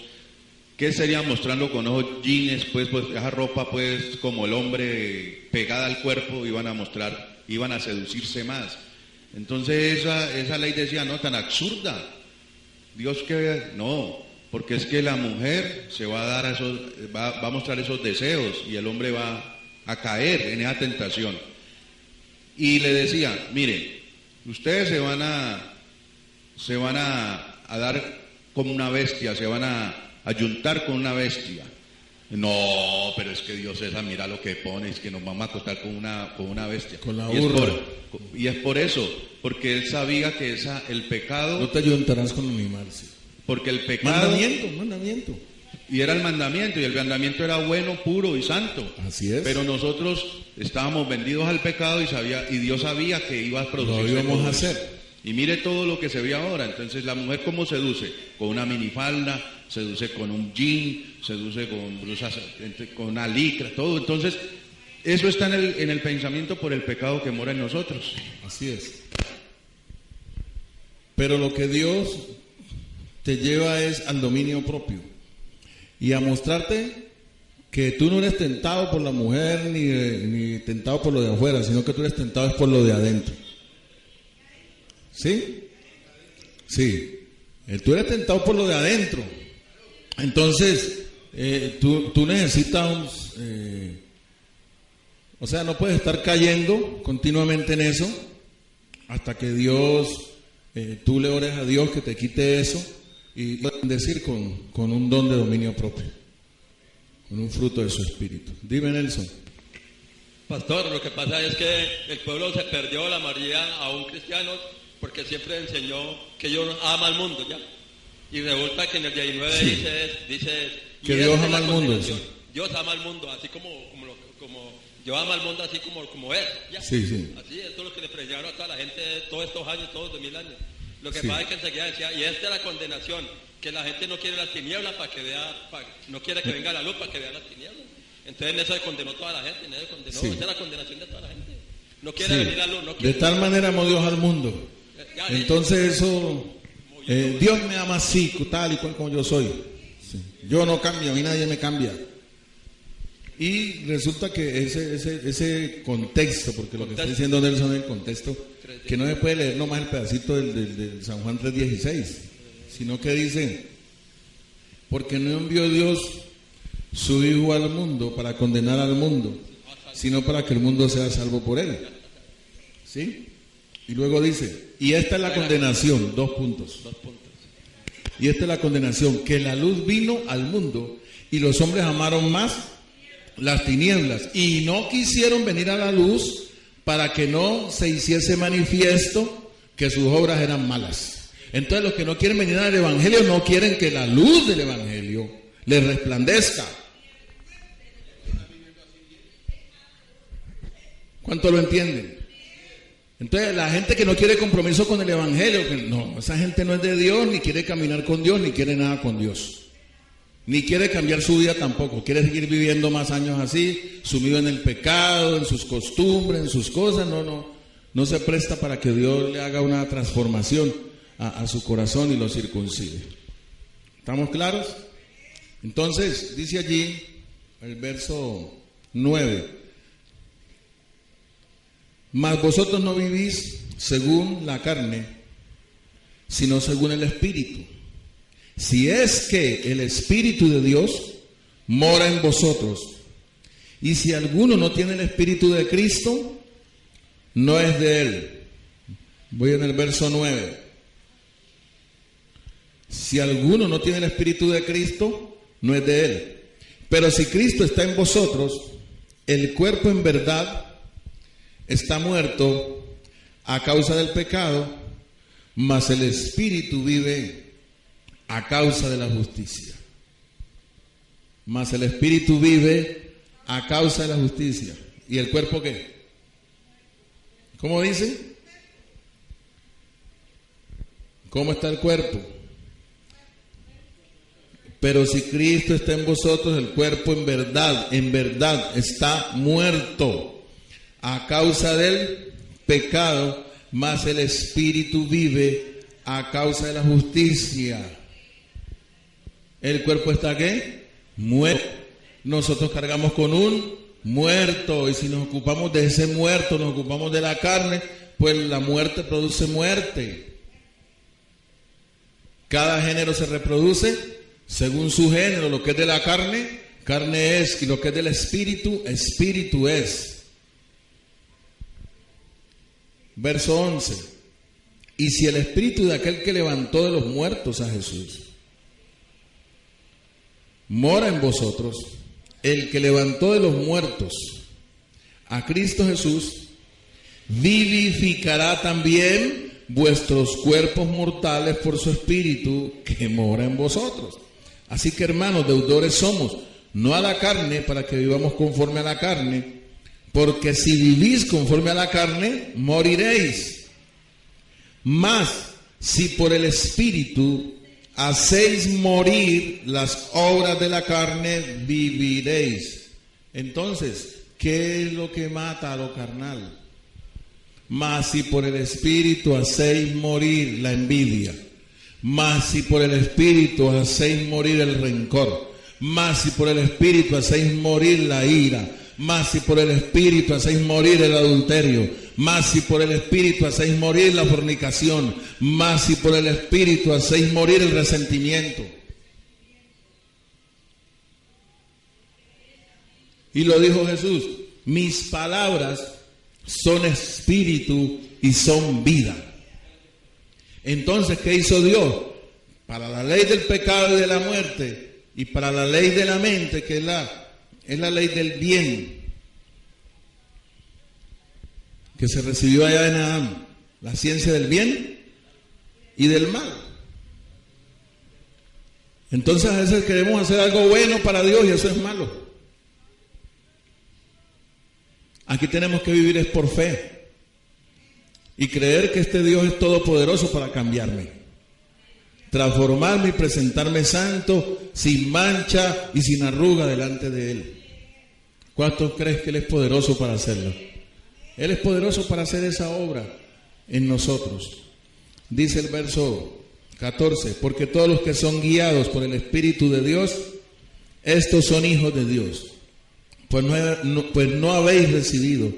¿Qué sería mostrando con ojos jeans, pues esa ropa, pues, como el hombre pegada al cuerpo, iban a seducirse más? Entonces esa ley decía, no, tan absurda. Dios que no, porque es que la mujer se va a dar va a mostrar esos deseos y el hombre va a caer en esa tentación. Y le decía, mire, ustedes se van a dar como una bestia, se van a ayuntar con una bestia. No, pero es que Dios mira lo que pone, es que nos vamos a acostar con una bestia. Con la burra. Y es por eso, porque él sabía que el pecado... No te ayuntarás con animales. Porque el pecado... Mandamiento. Y era el mandamiento, y el mandamiento era bueno, puro y santo. Así es. Pero nosotros estábamos vendidos al pecado y Dios sabía que iba a producir. Lo íbamos a hacer. Y mire todo lo que se ve ahora. Entonces la mujer, ¿cómo seduce? Con una minifalda, seduce con un jean, seduce con blusas, con una licra, todo. Entonces, eso está en el pensamiento por el pecado que mora en nosotros. Así es. Pero lo que Dios te lleva es al dominio propio y a mostrarte que tú no eres tentado por la mujer ni tentado por lo de afuera, sino que tú eres tentado es por lo de adentro. ¿Sí? Sí. Tú eres tentado por lo de adentro. Entonces, tú necesitas, o sea, no puedes estar cayendo continuamente en eso hasta que tú le ores a Dios que te quite eso y decir con un don de dominio propio, con un fruto de su espíritu. Dime, Nelson. Pastor, lo que pasa es que el pueblo se perdió la mayoría a un cristiano porque siempre enseñó que Dios ama al mundo, ¿ya? Y resulta que en el 19 sí. dice que Dios ama al mundo. Sí. Dios ama al mundo, así como Dios ama al mundo, así como es, ¿ya? Sí, sí. Así, esto es lo que le predicaron a toda la gente todos estos años, todos 2000 años. Lo que sí. pasa es que enseguida decía, y esta es la condenación, que la gente no quiere las tinieblas no quiere que venga la luz para que vea las tinieblas. Entonces en eso se condenó toda la gente, sí. Esa es la condenación de toda la gente. No quiere sí. venir la luz, no quiere. De tal manera amó Dios al mundo. Entonces eso, Dios me ama así, tal y cual como yo soy. Sí. Yo no cambio, a mí nadie me cambia. Y resulta que ese contexto, porque lo que está diciendo Nelson es el contexto, que no se puede leer nomás el pedacito del San Juan 3:16, sino que dice, porque no envió Dios su Hijo al mundo para condenar al mundo, sino para que el mundo sea salvo por él. ¿Sí? Y luego dice, y esta es la condenación, 2 puntos. Y esta es la condenación, que la luz vino al mundo y los hombres amaron más las tinieblas y no quisieron venir a la luz para que no se hiciese manifiesto que sus obras eran malas. Entonces los que no quieren venir al Evangelio no quieren que la luz del Evangelio les resplandezca. ¿Cuánto lo entienden? Entonces la gente que no quiere compromiso con el Evangelio, no, esa gente no es de Dios, ni quiere caminar con Dios, ni quiere nada con Dios. Ni quiere cambiar su vida tampoco, quiere seguir viviendo más años así, sumido en el pecado, en sus costumbres, en sus cosas. No se presta para que Dios le haga una transformación a su corazón y lo circuncide. ¿Estamos claros? Entonces, dice allí el verso 9: mas vosotros no vivís según la carne, sino según el Espíritu. Si es que el Espíritu de Dios mora en vosotros. Y si alguno no tiene el Espíritu de Cristo, no es de él. Voy en el verso 9. Si alguno no tiene el Espíritu de Cristo, no es de él. Pero si Cristo está en vosotros, el cuerpo en verdad está muerto a causa del pecado, mas el Espíritu vive a causa de la justicia. Mas el Espíritu vive a causa de la justicia. ¿Y el cuerpo qué? ¿Cómo dice? ¿Cómo está el cuerpo? Pero si Cristo está en vosotros, el cuerpo en verdad está muerto a causa del pecado, mas el Espíritu vive a causa de la justicia. ¿El cuerpo está qué? Muerto. Nosotros cargamos con un muerto, y si nos ocupamos de ese muerto, nos ocupamos de la carne, pues la muerte produce muerte. Cada género se reproduce según su género. Lo que es de la carne, carne es, y lo que es del espíritu, espíritu es. Verso 11: y si el espíritu de aquel que levantó de los muertos a Jesús mora en vosotros, el que levantó de los muertos a Cristo Jesús, vivificará también vuestros cuerpos mortales por su espíritu que mora en vosotros. Así que, hermanos, deudores somos, no a la carne, para que vivamos conforme a la carne, porque si vivís conforme a la carne, moriréis. Mas, si por el espíritu hacéis morir las obras de la carne, viviréis. Entonces, ¿qué es lo que mata a lo carnal? Mas si por el Espíritu hacéis morir la envidia, mas si por el Espíritu hacéis morir el rencor, mas si por el Espíritu hacéis morir la ira, mas si por el Espíritu hacéis morir el adulterio, mas si por el Espíritu hacéis morir la fornicación, mas si por el Espíritu hacéis morir el resentimiento. Y lo dijo Jesús: mis palabras son espíritu y son vida. Entonces, ¿qué hizo Dios? Para la ley del pecado y de la muerte, y para la ley de la mente, que es la ley del bien, que se recibió allá en Adán, la ciencia del bien y del mal. Entonces, a veces queremos hacer algo bueno para Dios y eso es malo. Aquí tenemos que vivir es por fe y creer que este Dios es todopoderoso para cambiarme, transformarme y presentarme santo, sin mancha y sin arruga delante de Él. ¿Cuántos crees que Él es poderoso para hacerlo? Él es poderoso para hacer esa obra en nosotros. Dice el verso 14: porque todos los que son guiados por el Espíritu de Dios, estos son hijos de Dios. Pues no habéis recibido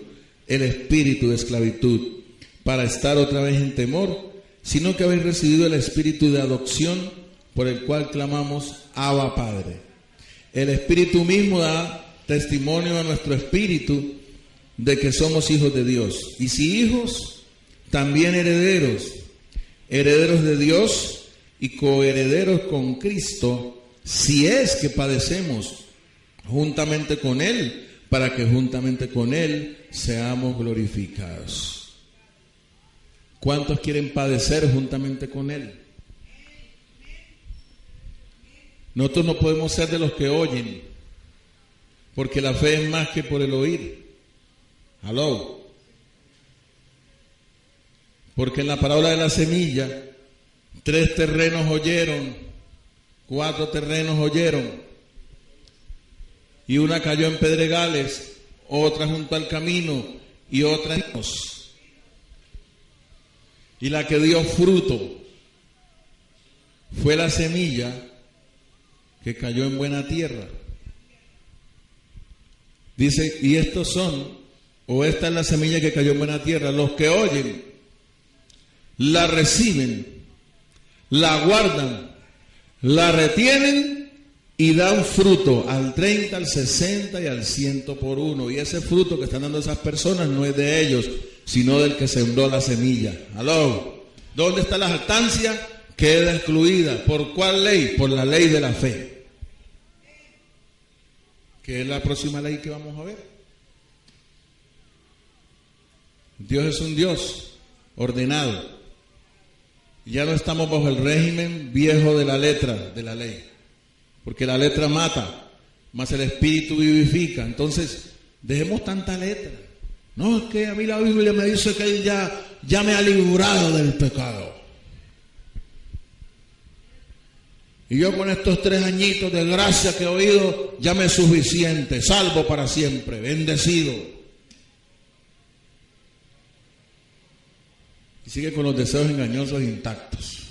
el espíritu de esclavitud para estar otra vez en temor, sino que habéis recibido el espíritu de adopción, por el cual clamamos: Abba, Padre. El Espíritu mismo da testimonio a nuestro espíritu de que somos hijos de Dios. Y si hijos, también herederos, herederos de Dios y coherederos con Cristo, si es que padecemos juntamente con Él, para que juntamente con Él seamos glorificados. ¿Cuántos quieren padecer juntamente con Él? Nosotros no podemos ser de los que oyen, porque la fe es más que por el oír. Aló. Porque en la parábola de la semilla, 3 terrenos oyeron 4 terrenos oyeron, y una cayó en pedregales, otra junto al camino, y otra en espinos. Y la que dio fruto fue la semilla que cayó en buena tierra. Dice, y estos son, o esta es la semilla que cayó en buena tierra, los que oyen, la reciben, la guardan, la retienen y dan fruto al 30, al 60 y al 100 por uno. Y ese fruto que están dando esas personas no es de ellos, sino del que sembró la semilla. ¿Aló? ¿Dónde está la jactancia? Queda excluida. ¿Por cuál ley? Por la ley de la fe, que es la próxima ley que vamos a ver. Dios es un Dios ordenado. Ya no estamos bajo el régimen viejo de la letra de la ley, porque la letra mata, mas el espíritu vivifica. Entonces, dejemos tanta letra. No, es que a mí la Biblia me dice que Él ya me ha librado del pecado. Y yo con estos 3 añitos de gracia que he oído, ya me es suficiente, salvo para siempre, bendecido. Y sigue con los deseos engañosos intactos.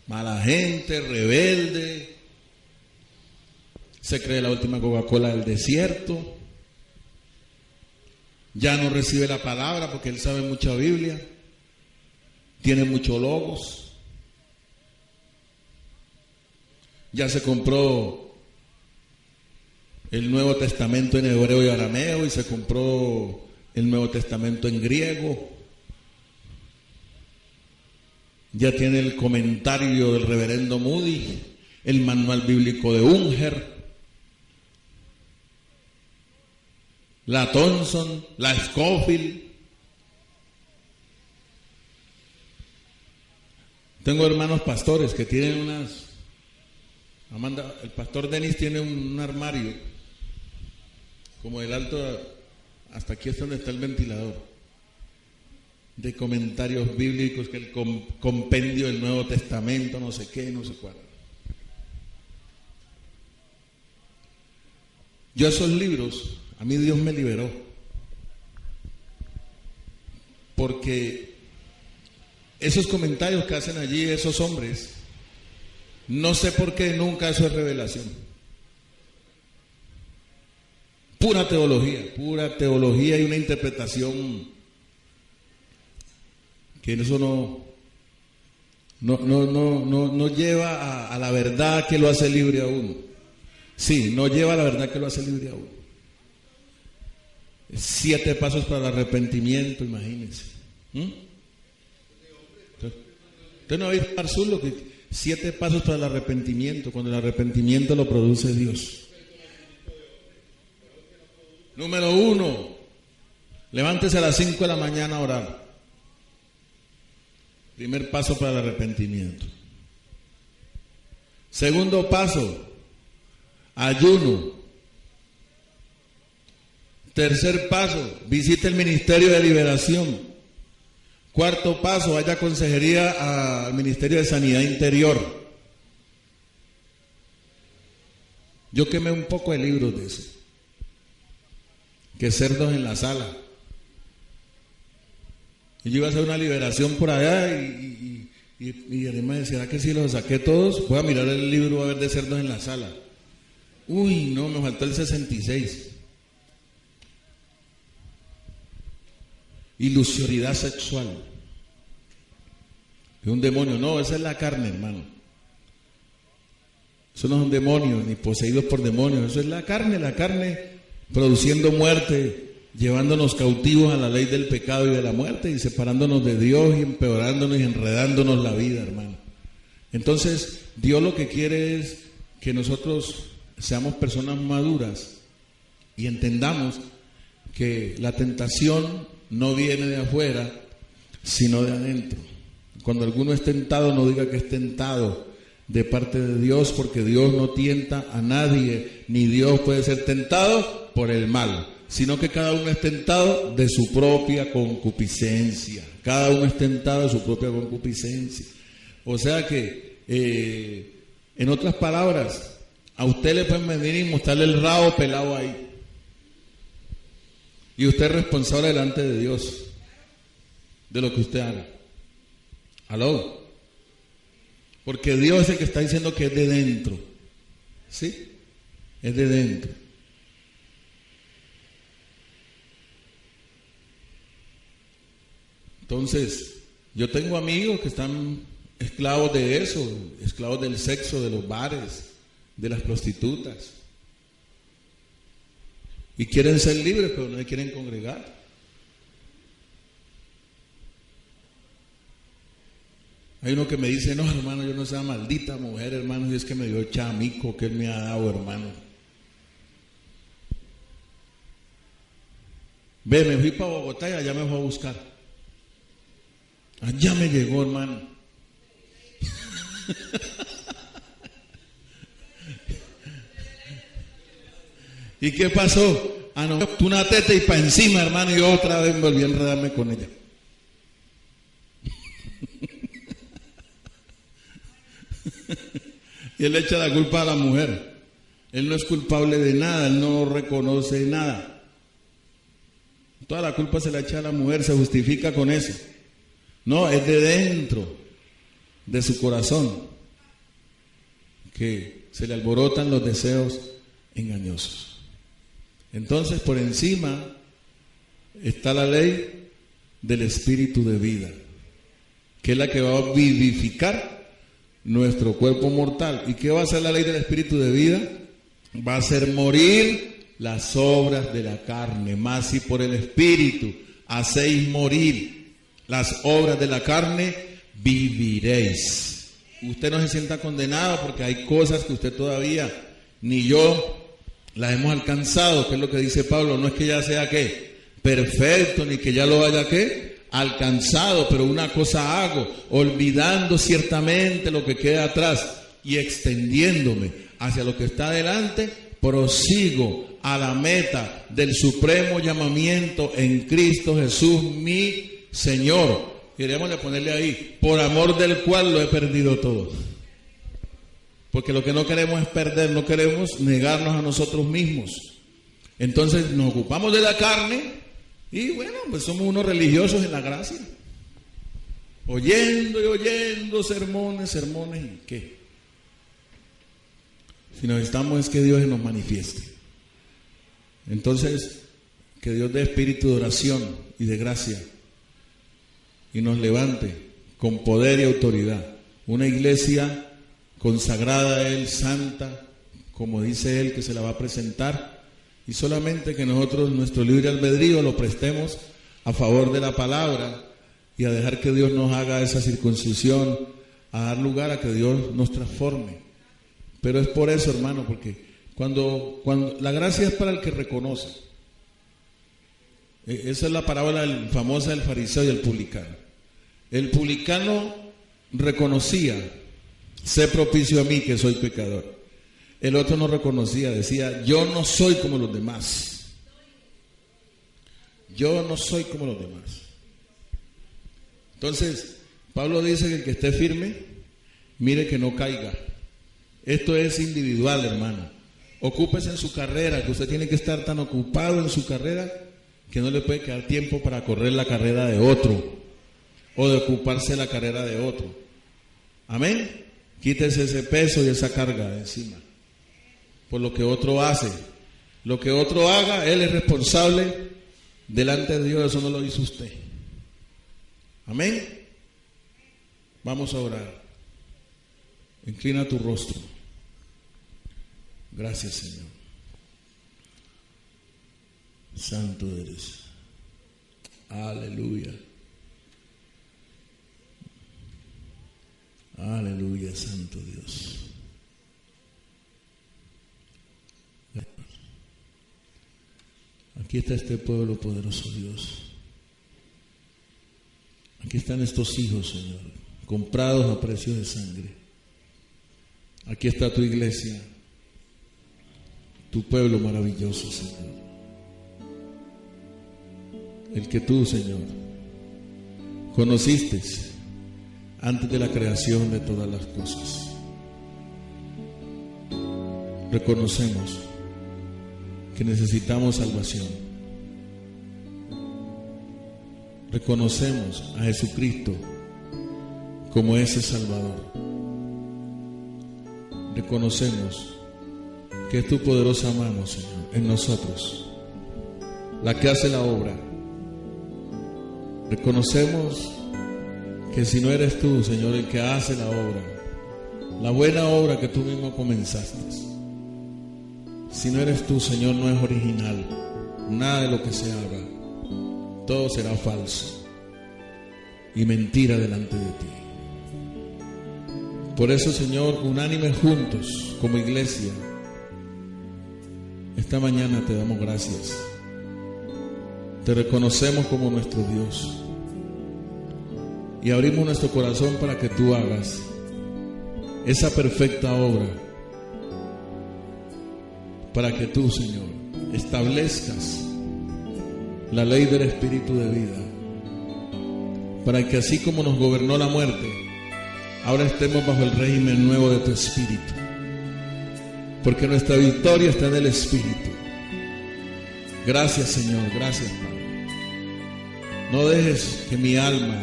Mala gente, rebelde, se cree la última Coca-Cola del desierto, ya no recibe la palabra porque él sabe mucha Biblia, tiene muchos logos, ya se compró el Nuevo Testamento en hebreo y arameo y se compró el Nuevo Testamento en griego. Ya tiene el comentario del reverendo Moody, el manual bíblico de Unger, la Thompson, la Scofield. Tengo hermanos pastores que tienen unas... Amanda, el pastor Denis tiene un armario, como del alto hasta aquí es donde está el ventilador, de comentarios bíblicos, que el compendio del Nuevo Testamento, no sé qué, no sé cuál. Yo esos libros, a mí Dios me liberó, porque esos comentarios que hacen allí esos hombres, no sé por qué nunca eso es revelación. Pura teología y una interpretación que eso no lleva a la verdad que lo hace libre a uno. Sí, no lleva a la verdad que lo hace libre a uno. 7 pasos para el arrepentimiento, imagínense. Usted no ha visto Arzulo que 7 pasos para el arrepentimiento, cuando el arrepentimiento lo produce Dios. Número 1, levántese a las 5 de la mañana a orar. Primer paso para el arrepentimiento. Segundo paso, ayuno. Tercer paso, visite el Ministerio de Liberación. Cuarto paso, vaya a consejería al Ministerio de Sanidad Interior. Yo quemé un poco de libros de eso. Que cerdos en la sala. Y yo iba a hacer una liberación por allá y además decía, ¿será que si los saqué todos? Voy a mirar el libro a ver de cerdos en la sala. Uy, no, me faltó el 66. Ilusiosidad sexual. Es un demonio. No, esa es la carne, hermano. Eso no son demonios, ni poseídos por demonios. Eso es la carne produciendo muerte, llevándonos cautivos a la ley del pecado y de la muerte y separándonos de Dios y empeorándonos y enredándonos la vida, hermano. Entonces, Dios lo que quiere es que nosotros seamos personas maduras y entendamos que la tentación no viene de afuera, sino de adentro. Cuando alguno es tentado, no diga que es tentado de parte de Dios, porque Dios no tienta a nadie, ni Dios puede ser tentado por el mal, sino que cada uno es tentado de su propia concupiscencia. Cada uno es tentado de su propia concupiscencia. O sea que En otras palabras, a usted le pueden venir y mostrarle el rabo pelado ahí. Y usted es responsable delante de Dios de lo que usted haga. ¿Aló? Porque Dios es el que está diciendo que es de dentro. ¿Sí? Es de dentro. Entonces, yo tengo amigos que están esclavos de eso, esclavos del sexo, de los bares, de las prostitutas. Y quieren ser libres, pero no se quieren congregar. Hay uno que me dice, no, hermano, yo no sé, maldita mujer, hermano, y es que me dio chamico que él me ha dado, hermano. Ve, me fui para Bogotá y allá me fue a buscar. Allá me llegó, hermano. ¿Y qué pasó? Ah, no, tú una teta y para encima, hermano, y yo otra vez volví a enredarme con ella. Y él le echa la culpa a la mujer. Él no es culpable de nada, él no reconoce nada. Toda la culpa se la echa a la mujer, se justifica con eso. No, es de dentro de su corazón que se le alborotan los deseos engañosos. Entonces, por encima está la ley del espíritu de vida, que es la que va a vivificar nuestro cuerpo mortal. ¿Y qué va a hacer la ley del espíritu de vida? Va a hacer morir las obras de la carne, más si por el espíritu hacéis morir las obras de la carne, viviréis. Usted no se sienta condenado porque hay cosas que usted todavía ni yo las hemos alcanzado, que es lo que dice Pablo. No es que ya sea ¿qué? Perfecto, ni que ya lo haya ¿qué? Alcanzado, pero una cosa hago, olvidando ciertamente lo que queda atrás y extendiéndome hacia lo que está adelante, prosigo a la meta del supremo llamamiento en Cristo Jesús, mi Señor. Queríamos ponerle ahí, por amor del cual lo he perdido todo. Porque lo que no queremos es perder, no queremos negarnos a nosotros mismos. Entonces nos ocupamos de la carne y bueno, pues somos unos religiosos en la gracia. Oyendo y oyendo sermones, ¿y qué? Si necesitamos es que Dios nos manifieste. Entonces, que Dios dé espíritu de oración y de gracia y nos levante con poder y autoridad. Una iglesia consagrada a Él, santa, como dice Él que se la va a presentar, y solamente que nosotros nuestro libre albedrío lo prestemos a favor de la palabra y a dejar que Dios nos haga esa circuncisión, a dar lugar a que Dios nos transforme. Pero es por eso, hermano, porque cuando la gracia es para el que reconoce. Esa es la parábola famosa del fariseo y el publicano. El publicano reconocía: sé propicio a mí que soy pecador. El otro no reconocía, decía: yo no soy como los demás. Yo no soy como los demás. Entonces, Pablo dice que el que esté firme, mire que no caiga. Esto es individual, hermano. Ocúpese en su carrera, que usted tiene que estar tan ocupado en su carrera que no le puede quedar tiempo para correr la carrera de otro o de ocuparse la carrera de otro. Amén. Quítese ese peso y esa carga de encima por lo que otro hace. Lo que otro haga, él es responsable delante de Dios. Eso no lo hizo usted. Amén. Vamos a orar. Inclina tu rostro. Gracias, Señor. Santo eres. Aleluya. Aleluya, Santo Dios. Aquí está este pueblo poderoso, Dios. Aquí están estos hijos, Señor, comprados a precio de sangre. Aquí está tu iglesia, tu pueblo maravilloso, Señor. El que tú, Señor, conociste antes de la creación de todas las cosas. reconocemos que necesitamos salvación. Reconocemos a Jesucristo como ese Salvador. Reconocemos que es tu poderosa mano, Señor, en nosotros, la que hace la obra. Reconocemos que si no eres tú, Señor, el que hace la obra, la buena obra que tú mismo comenzaste, si no eres tú, Señor, no es original. Nada de lo que se haga, todo será falso y mentira delante de ti. Por eso, Señor, unánimes juntos como iglesia, esta mañana te damos gracias. Te reconocemos como nuestro Dios y abrimos nuestro corazón para que tú hagas esa perfecta obra, para que tú, Señor, establezcas la ley del Espíritu de vida, para que así como nos gobernó la muerte, ahora estemos bajo el régimen nuevo de tu Espíritu, porque nuestra victoria está en el Espíritu. Gracias, Señor, gracias, Padre. No dejes que mi alma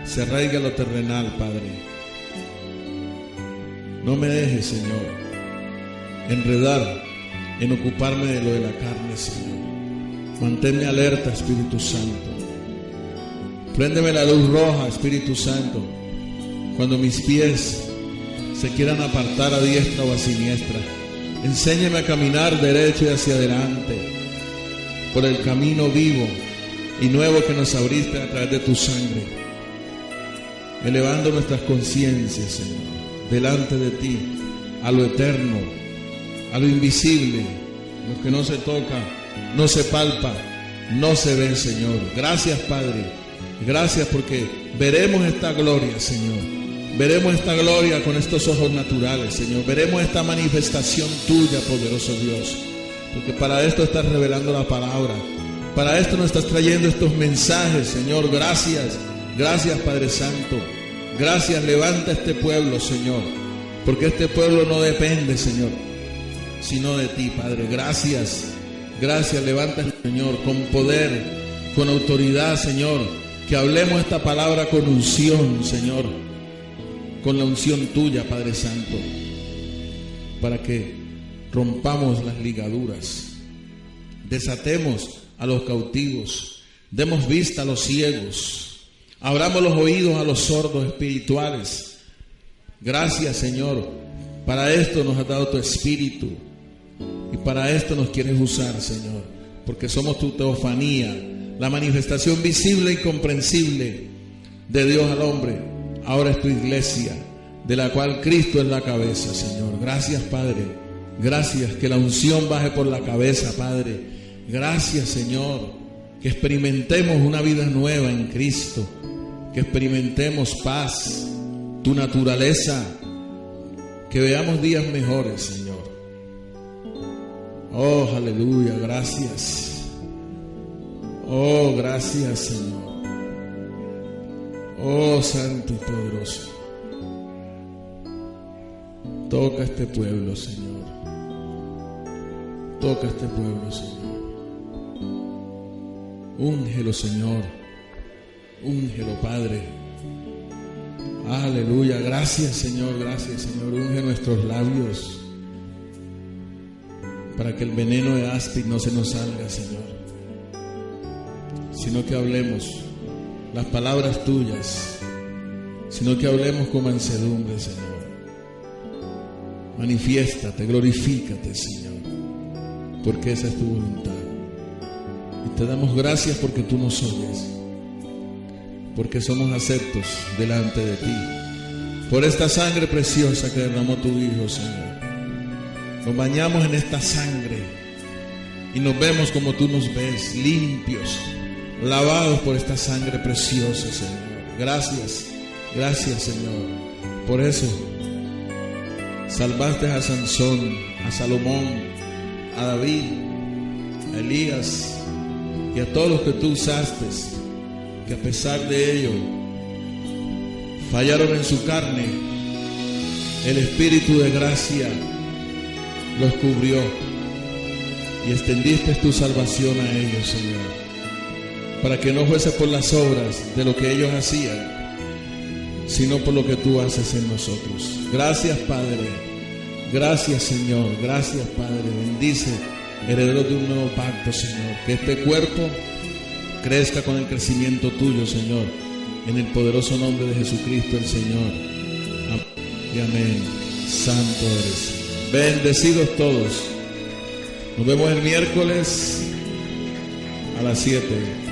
se arraigue a lo terrenal, Padre. No me dejes, Señor, enredar en ocuparme de lo de la carne, Señor. Manténme alerta, Espíritu Santo. Préndeme la luz roja, Espíritu Santo, cuando mis pies se quieran apartar a diestra o a siniestra. Enséñame a caminar derecho y hacia adelante por el camino vivo y nuevo que nos abriste a través de tu sangre, elevando nuestras conciencias, Señor, delante de ti, a lo eterno, a lo invisible, lo que no se toca, no se palpa, no se ve, Señor. Gracias, Padre, gracias porque veremos esta gloria, Señor. Veremos esta gloria con estos ojos naturales, Señor. Veremos esta manifestación tuya, poderoso Dios. Porque para esto estás revelando la palabra. Para esto nos estás trayendo estos mensajes, Señor. Gracias. Gracias, Padre Santo. Gracias. Levanta este pueblo, Señor. Porque este pueblo no depende, Señor, sino de ti, Padre. Gracias. Gracias. Levanta, Señor, con poder, con autoridad, Señor. Que hablemos esta palabra con unción, Señor. Con la unción tuya, Padre Santo, para que rompamos las ligaduras, desatemos a los cautivos, demos vista a los ciegos, abramos los oídos a los sordos espirituales. Gracias, Señor, para esto nos has dado tu Espíritu y para esto nos quieres usar, Señor, porque somos tu teofanía, la manifestación visible e incomprensible de Dios al hombre. Ahora es tu iglesia, de la cual Cristo es la cabeza, Señor. Gracias, Padre. Gracias, que la unción baje por la cabeza, Padre. Gracias, Señor, que experimentemos una vida nueva en Cristo, que experimentemos paz, tu naturaleza, que veamos días mejores, Señor. Oh, aleluya, gracias. Oh, gracias, Señor. Oh, santo y poderoso, toca este pueblo, Señor. Toca este pueblo, Señor. Úngelo, Señor. Úngelo, Padre. Aleluya. Gracias, Señor. Gracias, Señor. Unge nuestros labios para que el veneno de áspid no se nos salga, Señor, sino que hablemos las palabras tuyas, sino que hablemos con mansedumbre, Señor. Manifiéstate, glorifícate, Señor, porque esa es tu voluntad. Y te damos gracias porque tú nos oyes, porque somos aceptos delante de ti, por esta sangre preciosa que derramó tu Hijo, Señor. Nos bañamos en esta sangre y nos vemos como tú nos ves, limpios, lavados por esta sangre preciosa, Señor. Gracias, gracias, Señor. Por eso salvaste a Sansón, a Salomón, a David, a Elías y a todos los que tú usaste, que a pesar de ello fallaron en su carne. El Espíritu de gracia los cubrió y extendiste tu salvación a ellos, Señor, para que no fuese por las obras de lo que ellos hacían, sino por lo que tú haces en nosotros. Gracias, Padre. Gracias, Señor. Gracias, Padre. Bendice, herederos de un nuevo pacto, Señor. Que este cuerpo crezca con el crecimiento tuyo, Señor, en el poderoso nombre de Jesucristo el Señor. Amén y amén. Santo eres. Bendecidos todos. Nos vemos el miércoles a las 7.